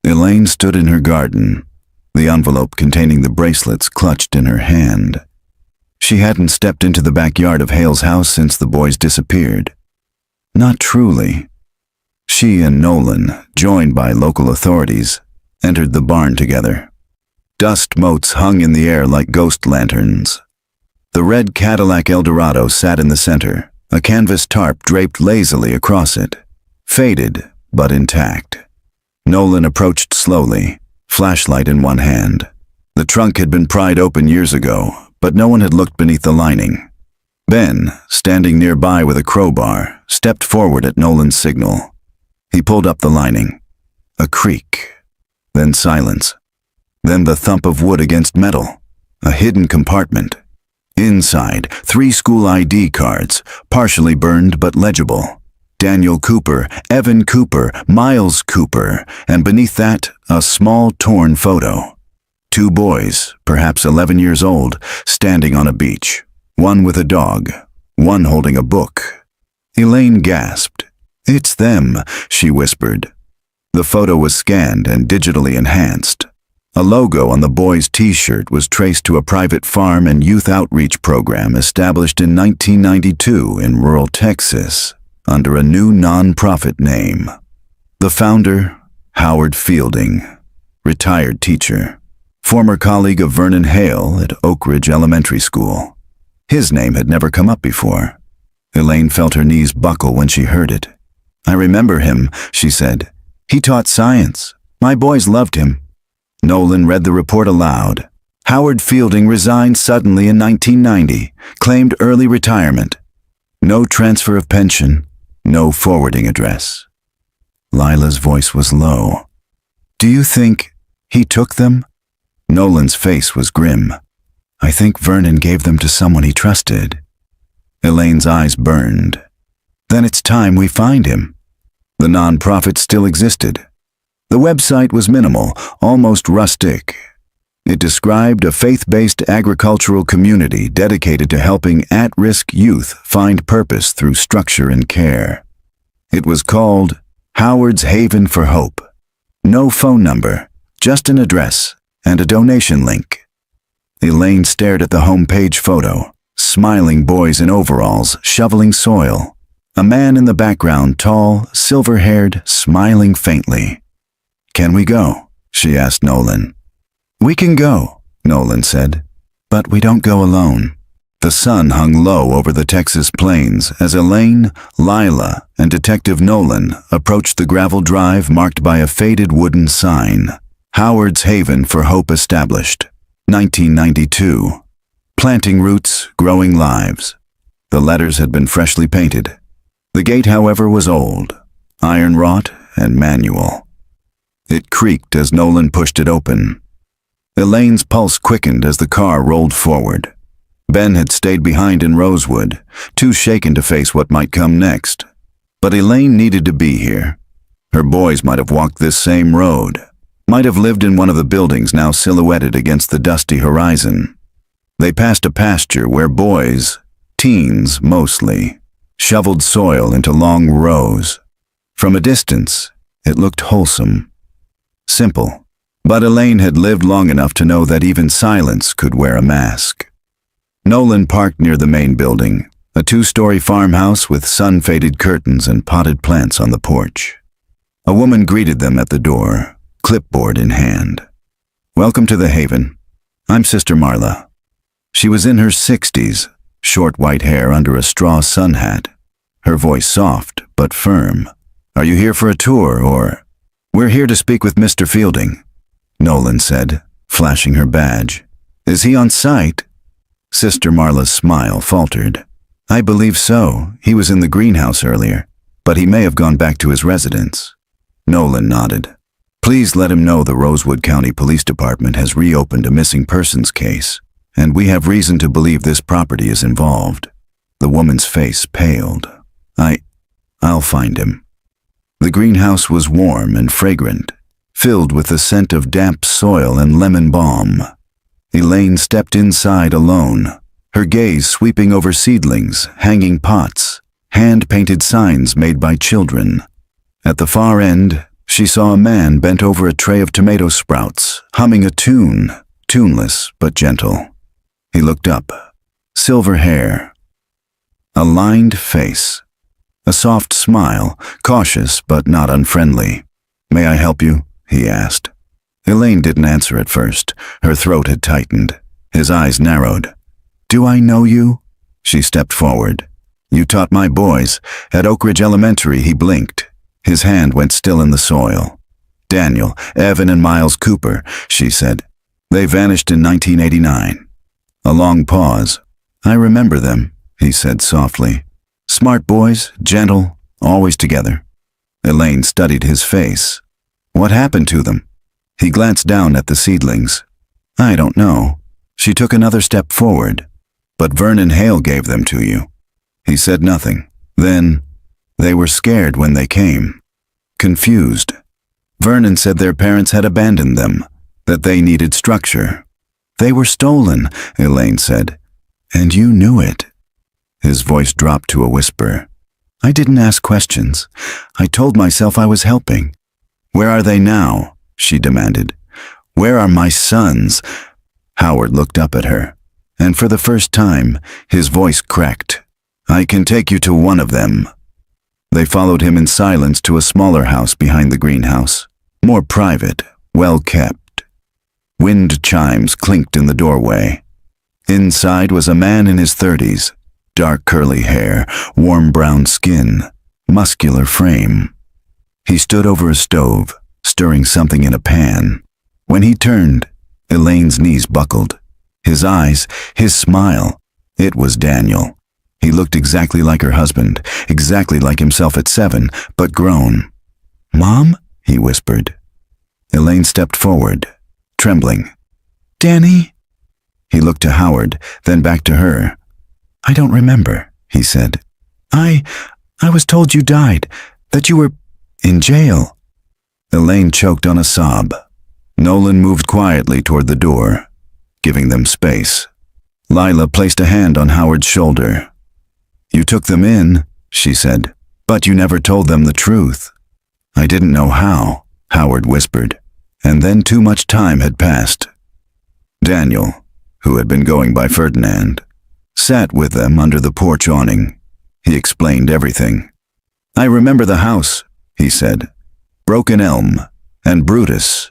Elaine stood in her garden, the envelope containing the bracelets clutched in her hand. She hadn't stepped into the backyard of Hale's house since the boys disappeared. Not truly. She and Nolan, joined by local authorities, entered the barn together. Dust motes hung in the air like ghost lanterns. The red Cadillac Eldorado sat in the center, a canvas tarp draped lazily across it, faded but intact. Nolan approached slowly, flashlight in one hand. The trunk had been pried open years ago, but no one had looked beneath the lining. Ben, standing nearby with a crowbar, stepped forward at Nolan's signal. He pulled up the lining. A creak, then silence, then the thump of wood against metal, a hidden compartment. Inside, 3 school ID cards, partially burned but legible. Daniel Cooper, Evan Cooper, Miles Cooper, and beneath that, a small torn photo. 2 boys, perhaps 11 years old, standing on a beach, one with a dog, one holding a book. Elaine gasped. "It's them," she whispered. The photo was scanned and digitally enhanced. A logo on the boys' t-shirt was traced to a private farm and youth outreach program established in 1992 in rural Texas under a new non-profit name. The founder, Howard Fielding, retired teacher, former colleague of Vernon Hale at Oak Ridge Elementary School. His name had never come up before. Elaine felt her knees buckle when she heard it. "I remember him," she said. "He taught science. My boys loved him." Nolan read the report aloud. Howard Fielding resigned suddenly in 1990, claimed early retirement. No transfer of pension, no forwarding address. Lila's voice was low. "Do you think he took them?" Nolan's face was grim. "I think Vernon gave them to someone he trusted." Elaine's eyes burned. "Then it's time we find him." The nonprofit still existed. The website was minimal, almost rustic. It described a faith-based agricultural community dedicated to helping at-risk youth find purpose through structure and care. It was called Howard's Haven for Hope. No phone number, just an address and a donation link. Elaine stared at the homepage photo, smiling boys in overalls shoveling soil. A man in the background, tall, silver-haired, smiling faintly. "Can we go?" she asked Nolan. "We can go," Nolan said, "but we don't go alone." The sun hung low over the Texas plains as Elaine, Lila, and Detective Nolan approached the gravel drive marked by a faded wooden sign. Howard's Haven for Hope established, 1992. Planting roots, growing lives. The letters had been freshly painted. The gate, however, was old, iron-wrought and manual. It creaked as Nolan pushed it open. Elaine's pulse quickened as the car rolled forward. Ben had stayed behind in Rosewood, too shaken to face what might come next. But Elaine needed to be here. Her boys might have walked this same road, might have lived in one of the buildings now silhouetted against the dusty horizon. They passed a pasture where boys, teens mostly, shoveled soil into long rows. From a distance, it looked wholesome. Simple. But Elaine had lived long enough to know that even silence could wear a mask. Nolan parked near the main building, A 2-story farmhouse with sun-faded curtains and potted plants on the porch. A woman greeted them at the door, clipboard in hand. "Welcome to the Haven. I'm Sister Marla." She was in her 60s, short white hair under a straw sun hat. Her voice soft but firm. "Are you here for a tour, or—" "We're here to speak with Mr. Fielding," Nolan said, flashing her badge. "Is he on site?" Sister Marla's smile faltered. "I believe so. He was in the greenhouse earlier, but he may have gone back to his residence." Nolan nodded. "Please let him know the Rosewood County Police Department has reopened a missing persons case, and we have reason to believe this property is involved." The woman's face paled. I'll find him." The greenhouse was warm and fragrant, filled with the scent of damp soil and lemon balm. Elaine stepped inside alone, her gaze sweeping over seedlings, hanging pots, hand-painted signs made by children. At the far end, she saw a man bent over a tray of tomato sprouts, humming a tune, tuneless but gentle. He looked up. Silver hair. A lined face. A soft smile, cautious but not unfriendly. "May I help you?" he asked. Elaine didn't answer at first. Her throat had tightened. His eyes narrowed. "Do I know you?" She stepped forward. "You taught my boys. At Oak Ridge Elementary," he blinked. His hand went still in the soil. "Daniel, Evan, and Miles Cooper," she said. "They vanished in 1989. A long pause. "I remember them," he said softly. "Smart boys, gentle, always together." Elaine studied his face. "What happened to them?" He glanced down at the seedlings. "I don't know." She took another step forward. "But Vernon Hale gave them to you." He said nothing. Then, "They were scared when they came. Confused. Vernon said their parents had abandoned them, that they needed structure." "They were stolen," Elaine said. "And you knew it." His voice dropped to a whisper. "I didn't ask questions. I told myself I was helping." "Where are they now?" she demanded. "Where are my sons?" Howard looked up at her, and for the first time, his voice cracked. "I can take you to one of them." They followed him in silence to a smaller house behind the greenhouse, more private, well kept. Wind chimes clinked in the doorway. Inside was a man in his 30s, dark curly hair, warm brown skin, muscular frame. He stood over a stove, stirring something in a pan. When he turned, Elaine's knees buckled. His eyes, his smile, it was Daniel. He looked exactly like her husband, exactly like himself at 7, but grown. "Mom?" he whispered. Elaine stepped forward, trembling. "Danny?" He looked to Howard, then back to her. "I don't remember," he said. I was told you died, that you were in jail." Elaine choked on a sob. Nolan moved quietly toward the door, giving them space. Lila placed a hand on Howard's shoulder. "You took them in," she said, "but you never told them the truth." "I didn't know how," Howard whispered, and then too much time had passed. Daniel, who had been going by Ferdinand, sat with them under the porch awning. He explained everything. "I remember the house," he said. "Broken elm, and Brutus,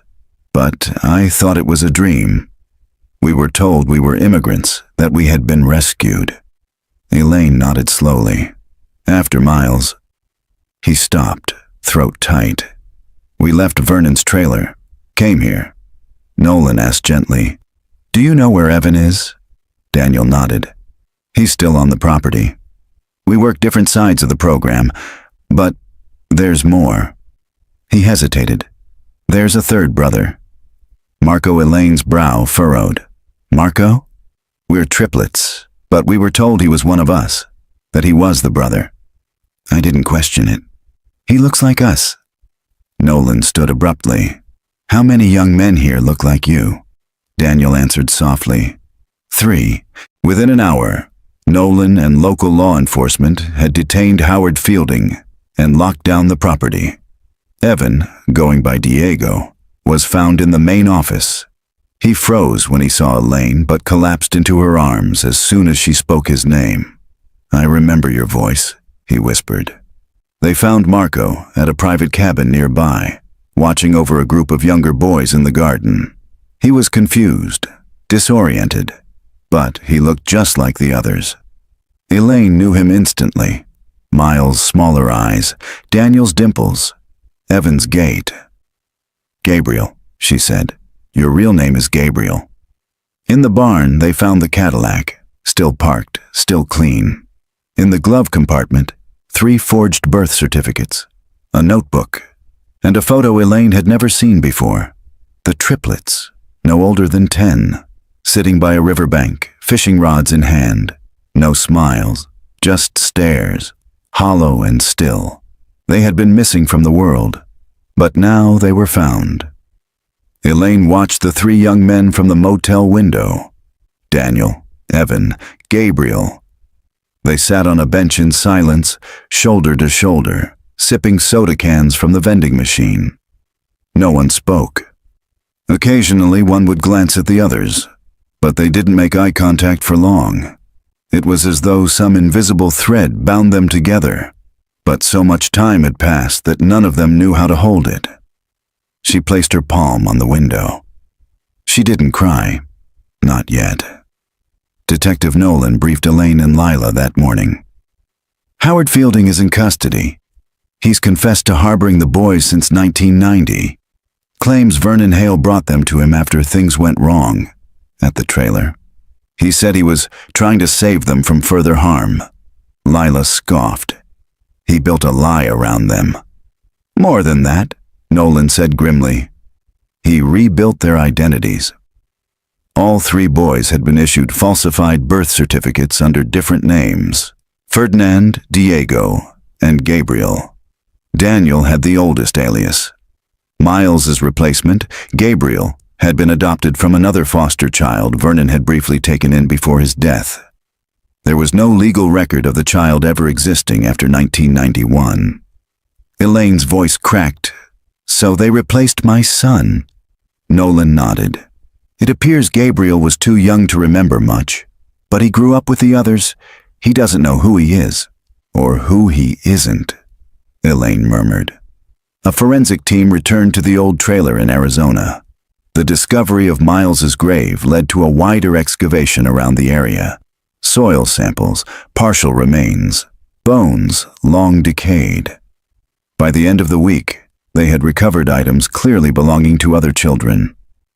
but I thought it was a dream. We were told we were immigrants, that we had been rescued." Elaine nodded slowly. "After Miles." He stopped, throat tight. "We left Vernon's trailer, came here." Nolan asked gently, "Do you know where Evan is?" Daniel nodded. "He's still on the property. We work different sides of the program, but there's more." He hesitated. "There's a third brother." Marco. Elaine's brow furrowed. "Marco? We're triplets, but we were told he was one of us, that he was the brother." I didn't question it. "He looks like us." Nolan stood abruptly. "How many young men here look like you?" Daniel answered softly. 3. Within an hour, Nolan and local law enforcement had detained Howard Fielding and locked down the property. Evan, going by Diego, was found in the main office. He froze when he saw Elaine, but collapsed into her arms as soon as she spoke his name. I remember your voice, he whispered. They found Marco at a private cabin nearby, watching over a group of younger boys in the garden. He was confused, disoriented, but he looked just like the others. Elaine knew him instantly. Miles' smaller eyes, Daniel's dimples, Evan's gait. Gabriel, she said. Your real name is Gabriel. In the barn, they found the Cadillac, still parked, still clean. In the glove compartment, 3 forged birth certificates, a notebook, and a photo Elaine had never seen before. The triplets, no older than 10, sitting by a riverbank, fishing rods in hand. No smiles, just stares, hollow and still. They had been missing from the world, but now they were found. Elaine watched the 3 young men from the motel window. Daniel, Evan, Gabriel. They sat on a bench in silence, shoulder to shoulder, sipping soda cans from the vending machine. No one spoke. Occasionally one would glance at the others, but they didn't make eye contact for long. It was as though some invisible thread bound them together, but so much time had passed that none of them knew how to hold it. She placed her palm on the window. She didn't cry. Not yet. Detective Nolan briefed Elaine and Lila that morning. Howard Fielding is in custody. He's confessed to harboring the boys since 1990. Claims Vernon Hale brought them to him after things went wrong at the trailer. He said he was trying to save them from further harm. Lila scoffed. He built a lie around them. More than that, Nolan said grimly. He rebuilt their identities. All 3 boys had been issued falsified birth certificates under different names: Ferdinand, Diego, and Gabriel. Daniel had the oldest alias. Miles's replacement, Gabriel, had been adopted from another foster child Vernon had briefly taken in before his death. There was no legal record of the child ever existing after 1991. Elaine's voice cracked. So they replaced my son. Nolan nodded. It appears Gabriel was too young to remember much, but he grew up with the others. He doesn't know who he is, or who he isn't, Elaine murmured. A forensic team returned to the old trailer in Arizona. The discovery of Miles's grave led to a wider excavation around the area. Soil samples, partial remains, bones long decayed. By the end of the week, they had recovered items clearly belonging to other children.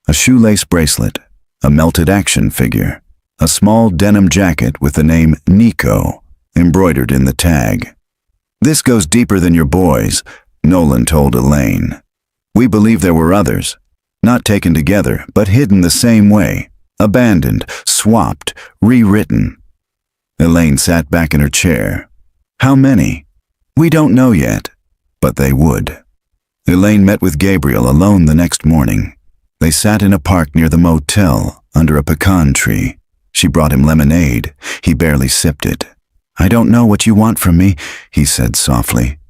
A shoelace bracelet, a melted action figure, a small denim jacket with the name Nico embroidered in the tag. This goes deeper than your boys, Nolan told Elaine. We believe there were others, not taken together, but hidden the same way, abandoned, swapped, rewritten. Elaine sat back in her chair. How many? We don't know yet, but they would. Elaine met with Gabriel alone the next morning. They sat in a park near the motel, under a pecan tree. She brought him lemonade. He barely sipped it. I don't know what you want from me, he said softly.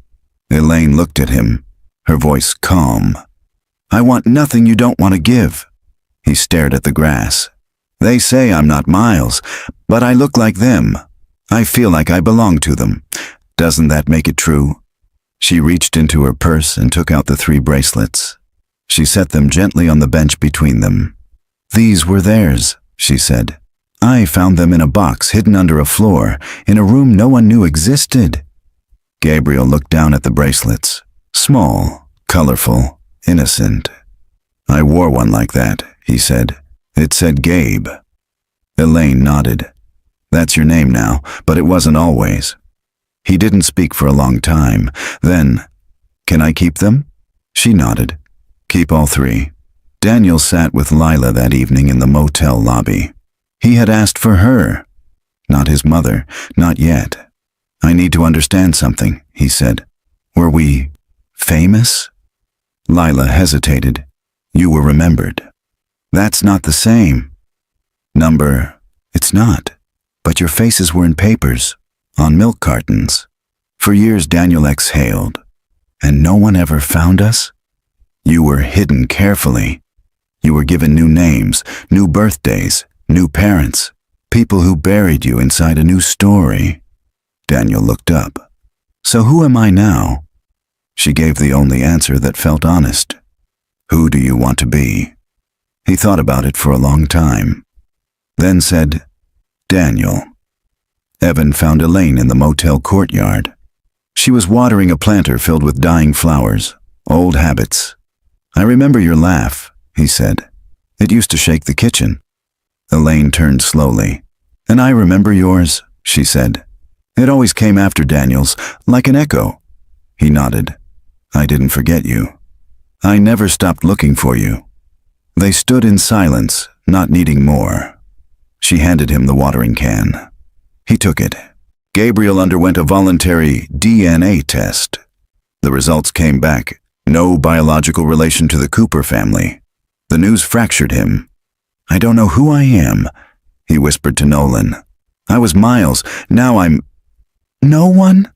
Elaine looked at him, her voice calm. I want nothing you don't want to give. He stared at the grass. They say I'm not Miles, but I look like them. I feel like I belong to them. Doesn't that make it true? She reached into her purse and took out the 3 bracelets. She set them gently on the bench between them. These were theirs, she said. I found them in a box hidden under a floor, in a room no one knew existed. Gabriel looked down at the bracelets. Small, colorful, innocent. I wore one like that, he said. It said Gabe. Elaine nodded. That's your name now, but it wasn't always. He didn't speak for a long time. Then, can I keep them? She nodded. Keep all 3. Daniel sat with Lila that evening in the motel lobby. He had asked for her, not his mother, not yet. I need to understand something, he said. Were we famous? Lila hesitated. You were remembered. That's not the same. It's not. But your faces were in papers, on milk cartons. For years Daniel exhaled. And no one ever found us? You were hidden carefully. You were given new names, new birthdays, new parents, people who buried you inside a new story. Daniel looked up. So who am I now? She gave the only answer that felt honest. Who do you want to be? He thought about it for a long time, then said, Daniel. Evan found Elaine in the motel courtyard. She was watering a planter filled with dying flowers, old habits. I remember your laugh, he said. It used to shake the kitchen. Elaine turned slowly. And I remember yours, she said. It always came after Daniel's, like an echo. He nodded. I didn't forget you. I never stopped looking for you. They stood in silence, not needing more. She handed him the watering can. He took it. Gabriel underwent a voluntary DNA test. The results came back. No biological relation to the Cooper family. The news fractured him. I don't know who I am, he whispered to Nolan. I was Miles. Now I'm... No one?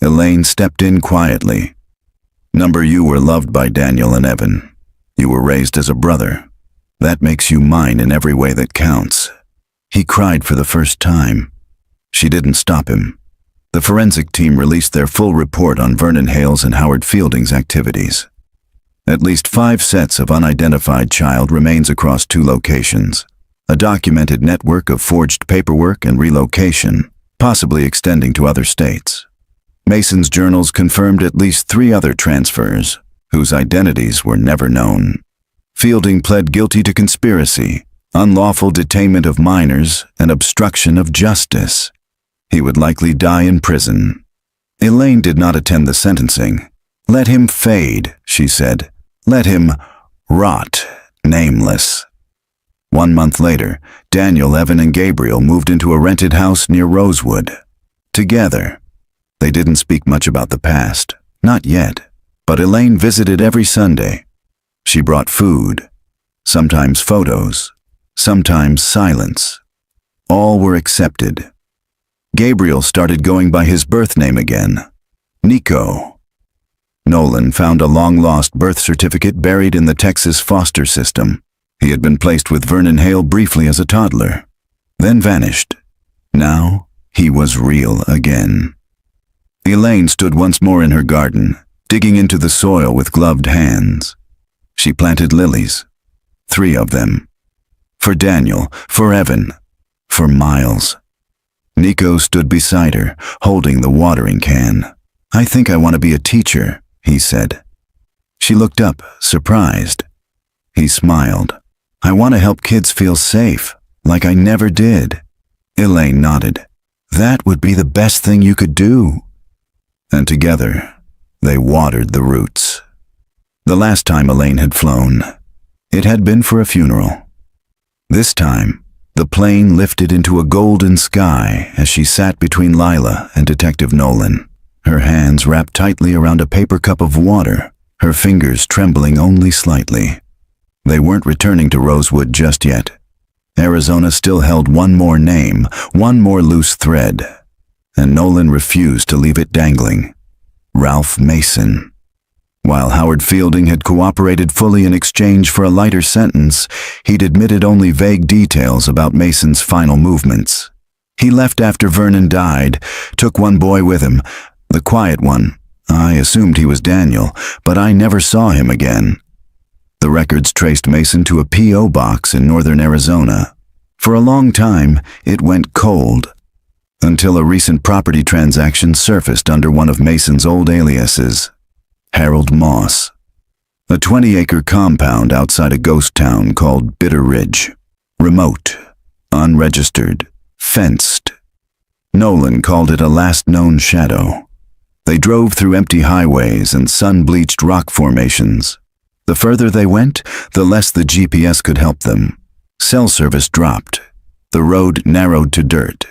Elaine stepped in quietly. Number, you were loved by Daniel and Evan. You were raised as a brother. That makes you mine in every way that counts. He cried for the first time. She didn't stop him. The forensic team released their full report on Vernon Hale's and Howard Fielding's activities. At least 5 sets of unidentified child remains across 2 locations. A documented network of forged paperwork and relocation, possibly extending to other states. Mason's journals confirmed at least 3 other transfers, whose identities were never known. Fielding pled guilty to conspiracy, unlawful detainment of minors, and obstruction of justice. He would likely die in prison. Elaine did not attend the sentencing. Let him fade, she said. Let him rot, nameless. 1 month later, Daniel, Evan, and Gabriel moved into a rented house near Rosewood. Together. They didn't speak much about the past, not yet, but Elaine visited every Sunday. She brought food, sometimes photos, sometimes silence. All were accepted. Gabriel started going by his birth name again, Nico. Nolan found a long-lost birth certificate buried in the Texas foster system. He had been placed with Vernon Hale briefly as a toddler, then vanished. Now he was real again. Elaine stood once more in her garden, digging into the soil with gloved hands. She planted lilies, 3 of them. For Daniel, for Evan, for Miles. Nico stood beside her, holding the watering can. I think I want to be a teacher, he said. She looked up, surprised. He smiled. I want to help kids feel safe, like I never did. Elaine nodded. That would be the best thing you could do. And together, they watered the roots. The last time Elaine had flown, it had been for a funeral. This time, the plane lifted into a golden sky as she sat between Lila and Detective Nolan, her hands wrapped tightly around a paper cup of water, her fingers trembling only slightly. They weren't returning to Rosewood just yet. Arizona still held one more name, one more loose thread, and Nolan refused to leave it dangling. Ralph Mason. While Howard Fielding had cooperated fully in exchange for a lighter sentence, he'd admitted only vague details about Mason's final movements. He left after Vernon died, took 1 boy with him, the quiet one. I assumed he was Daniel, but I never saw him again. The records traced Mason to a P.O. box in northern Arizona. For a long time, it went cold, until a recent property transaction surfaced under one of Mason's old aliases. Harold Moss. A 20-acre compound outside a ghost town called Bitter Ridge. Remote, unregistered, fenced. Nolan called it a last known shadow. They drove through empty highways and sun-bleached rock formations. The further they went, the less the GPS could help them. Cell service dropped. The road narrowed to dirt.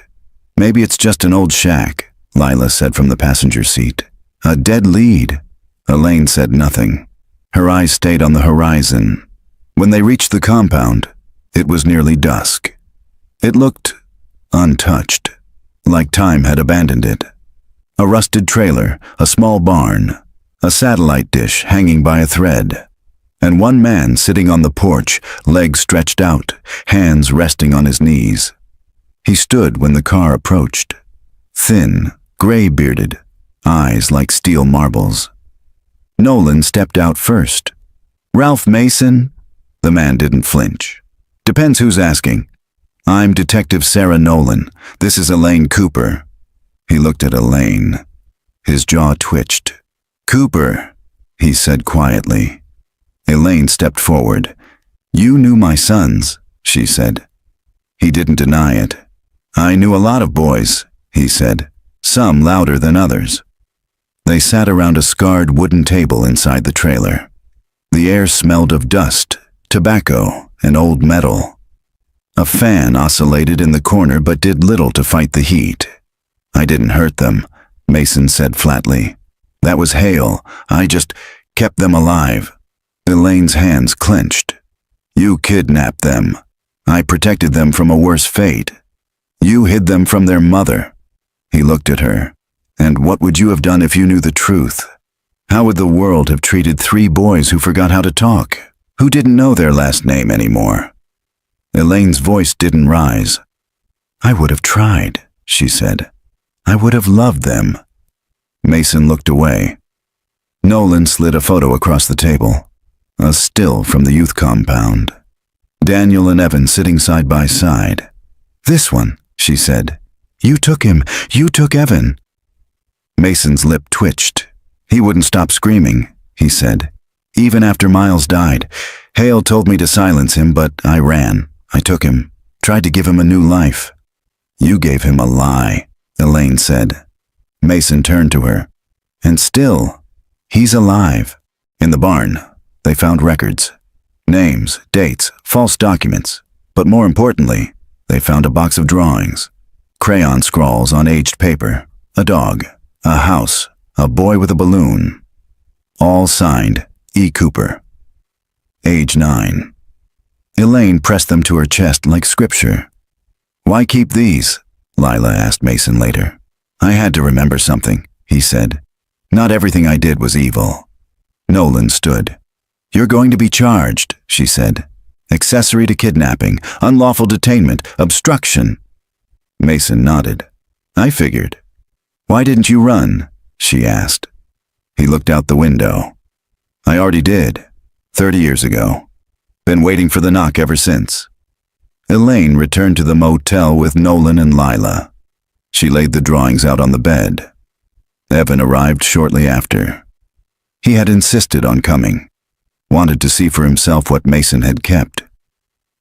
Maybe it's just an old shack, Lila said from the passenger seat. A dead lead. Elaine said nothing. Her eyes stayed on the horizon. When they reached the compound, it was nearly dusk. It looked untouched, like time had abandoned it. A rusted trailer, a small barn, a satellite dish hanging by a thread, and one man sitting on the porch, legs stretched out, hands resting on his knees. He stood when the car approached. Thin, gray-bearded, eyes like steel marbles. Nolan stepped out first. "Ralph Mason?" The man didn't flinch. "Depends who's asking. I'm Detective Sarah Nolan. This is Elaine Cooper." He looked at Elaine. His jaw twitched. "Cooper," he said quietly. Elaine stepped forward. "You knew my sons," she said. He didn't deny it. "I knew a lot of boys," he said, "some louder than others." They sat around a scarred wooden table inside the trailer. The air smelled of dust, tobacco, and old metal. A fan oscillated in the corner but did little to fight the heat. "I didn't hurt them," Mason said flatly. "That was Hale. I just kept them alive." Elaine's hands clenched. "You kidnapped them. I protected them from a worse fate. You hid them from their mother." He looked at her. "And what would you have done if you knew the truth? How would the world have treated 3 boys who forgot how to talk, who didn't know their last name anymore?" Elaine's voice didn't rise. "I would have tried," she said. "I would have loved them." Mason looked away. Nolan slid a photo across the table, a still from the youth compound. Daniel and Evan sitting side by side. "This one," she said. "You took him. You took Evan." Mason's lip twitched. "He wouldn't stop screaming," he said. "Even after Miles died. Hale told me to silence him, but I ran. I took him, tried to give him a new life." "You gave him a lie," Elaine said. Mason turned to her. "And still, he's alive." In the barn, they found records. Names, dates, false documents. But more importantly, they found a box of drawings. Crayon scrawls on aged paper. A dog, a house, a boy with a balloon. All signed, E. Cooper. Age 9. Elaine pressed them to her chest like scripture. "Why keep these?" Lila asked Mason later. "I had to remember something," he said. "Not everything I did was evil." Nolan stood. "You're going to be charged," she said. "Accessory to kidnapping, unlawful detainment, obstruction." Mason nodded. "I figured." "Why didn't you run?" she asked. He looked out the window. "I already did, 30 years ago. Been waiting for the knock ever since." Elaine returned to the motel with Nolan and Lila. She laid the drawings out on the bed. Evan arrived shortly after. He had insisted on coming, wanted to see for himself what Mason had kept.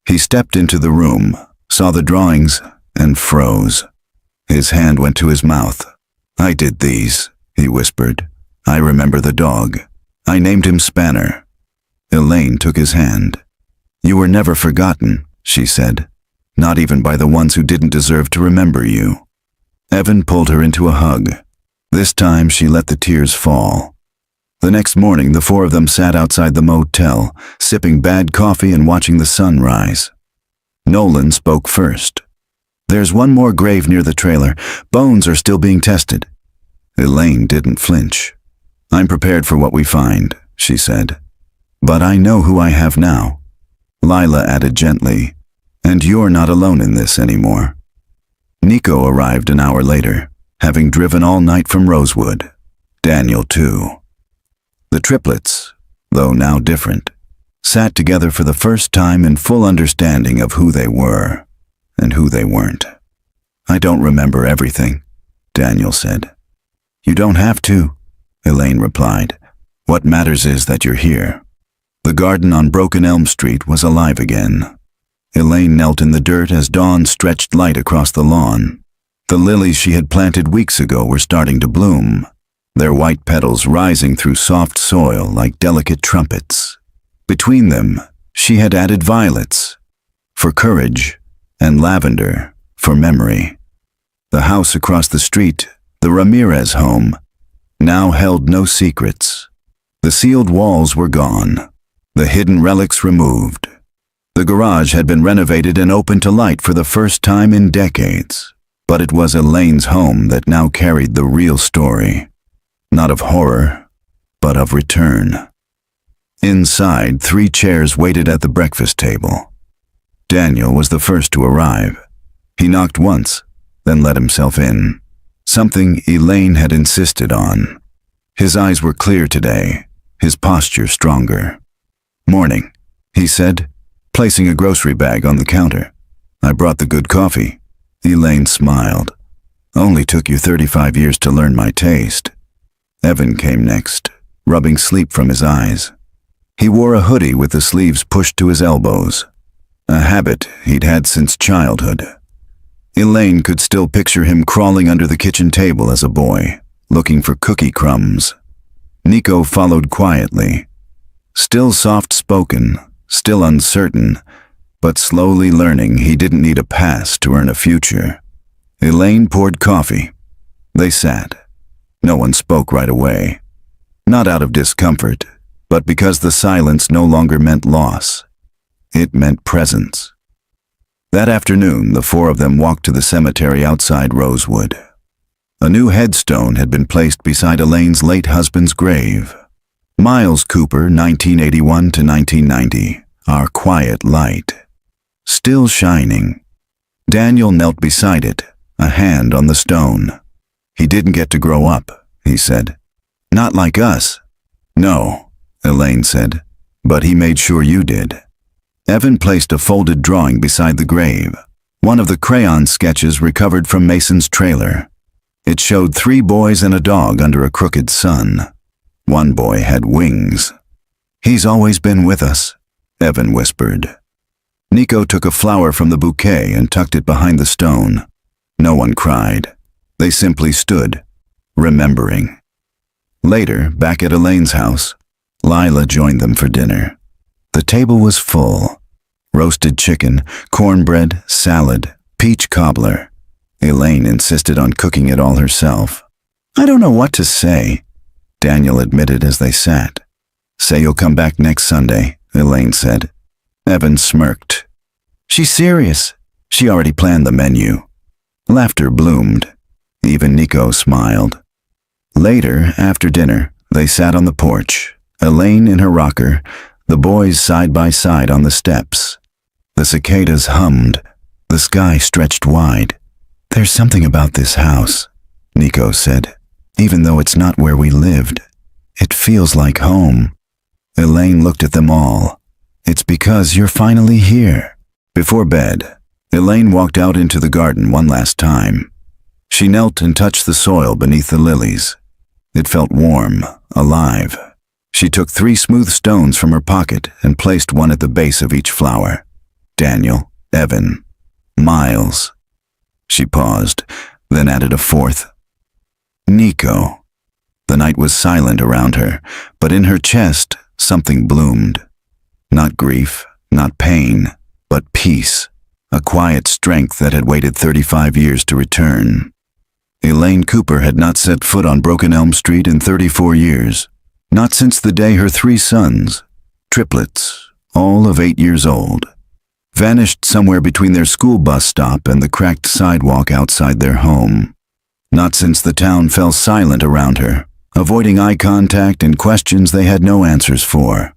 He stepped into the room, saw the drawings, and froze. His hand went to his mouth. "I did these," he whispered. "I remember the dog. I named him Spanner." Elaine took his hand. "You were never forgotten," she said. "Not even by the ones who didn't deserve to remember you." Evan pulled her into a hug. This time she let the tears fall. The next morning, the 4 of them sat outside the motel, sipping bad coffee and watching the sun rise. Nolan spoke first. "There's one more grave near the trailer. Bones are still being tested." Elaine didn't flinch. "I'm prepared for what we find," she said. "But I know who I have now." Lila added gently, "And you're not alone in this anymore." Nico arrived an hour later, having driven all night from Rosewood. Daniel too. The triplets, though now different, sat together for the first time in full understanding of who they were and who they weren't. "I don't remember everything," Daniel said. "You don't have to," Elaine replied. "What matters is that you're here." The garden on Broken Elm Street was alive again. Elaine knelt in the dirt as dawn stretched light across the lawn. The lilies she had planted weeks ago were starting to bloom, their white petals rising through soft soil like delicate trumpets. Between them, she had added violets, for courage, and lavender, for memory. The house across the street, the Ramirez home, now held no secrets. The sealed walls were gone, the hidden relics removed. The garage had been renovated and opened to light for the first time in decades. But it was Elaine's home that now carried the real story. Not of horror, but of return. Inside, 3 chairs waited at the breakfast table. Daniel was the first to arrive. He knocked once, then let himself in. something Elaine had insisted on. His eyes were clear today, his posture stronger. "Morning," he said, placing a grocery bag on the counter. "I brought the good coffee." Elaine smiled. "Only took you 35 years to learn my taste." Evan came next, rubbing sleep from his eyes. He wore a hoodie with the sleeves pushed to his elbows, a habit he'd had since childhood. Elaine could still picture him crawling under the kitchen table as a boy, looking for cookie crumbs. Nico followed quietly, still soft-spoken, still uncertain, but slowly learning he didn't need a past to earn a future. Elaine poured coffee. They sat. No one spoke right away. Not out of discomfort, but because the silence no longer meant loss. It meant presence. That afternoon, the four of them walked to the cemetery outside Rosewood. A new headstone had been placed beside Elaine's late husband's grave. Miles Cooper, 1981 to 1990, our quiet light. Still shining. Daniel knelt beside it, a hand on the stone. "He didn't get to grow up," he said. "Not like us." "No," Elaine said, "but he made sure you did." Evan placed a folded drawing beside the grave, one of the crayon sketches recovered from Mason's trailer. It showed 3 boys and a dog under a crooked sun. One boy had wings. "He's always been with us," Evan whispered. Nico took a flower from the bouquet and tucked it behind the stone. No one cried. They simply stood, remembering. Later, back at Elaine's house, Lila joined them for dinner. The table was full. Roasted chicken, cornbread, salad, peach cobbler. Elaine insisted on cooking it all herself. "I don't know what to say," Daniel admitted as they sat. "Say you'll come back next Sunday," Elaine said. Evan smirked. "She's serious. She already planned the menu." Laughter bloomed. Even Nico smiled. Later, after dinner, they sat on the porch, Elaine in her rocker, the boys side by side on the steps. The cicadas hummed. The sky stretched wide. "There's something about this house," Nico said. "Even though it's not where we lived, it feels like home." Elaine looked at them all. "It's because you're finally here." Before bed, Elaine walked out into the garden one last time. She knelt and touched the soil beneath the lilies. It felt warm, alive. She took 3 smooth stones from her pocket and placed one at the base of each flower. Daniel, Evan, Miles. She paused, then added a 4th. Nico. The night was silent around her, but in her chest, something bloomed. Not grief, not pain, but peace. A quiet strength that had waited 35 years to return. Elaine Cooper had not set foot on Broken Elm Street in 34 years. Not since the day her 3 sons, triplets, all of 8 years old, vanished somewhere between their school bus stop and the cracked sidewalk outside their home. Not since the town fell silent around her, avoiding eye contact and questions they had no answers for.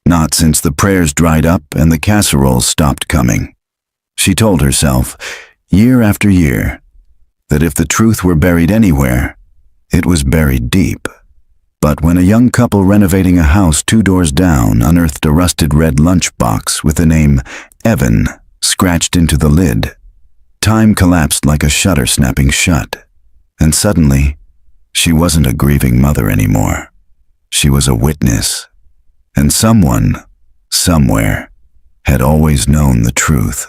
Not since the prayers dried up and the casseroles stopped coming. She told herself, year after year, that if the truth were buried anywhere, it was buried deep. But when a young couple renovating a house 2 doors down unearthed a rusted red lunchbox with the name Evan scratched into the lid, time collapsed like a shutter snapping shut. And suddenly, she wasn't a grieving mother anymore. She was a witness. And someone, somewhere, had always known the truth.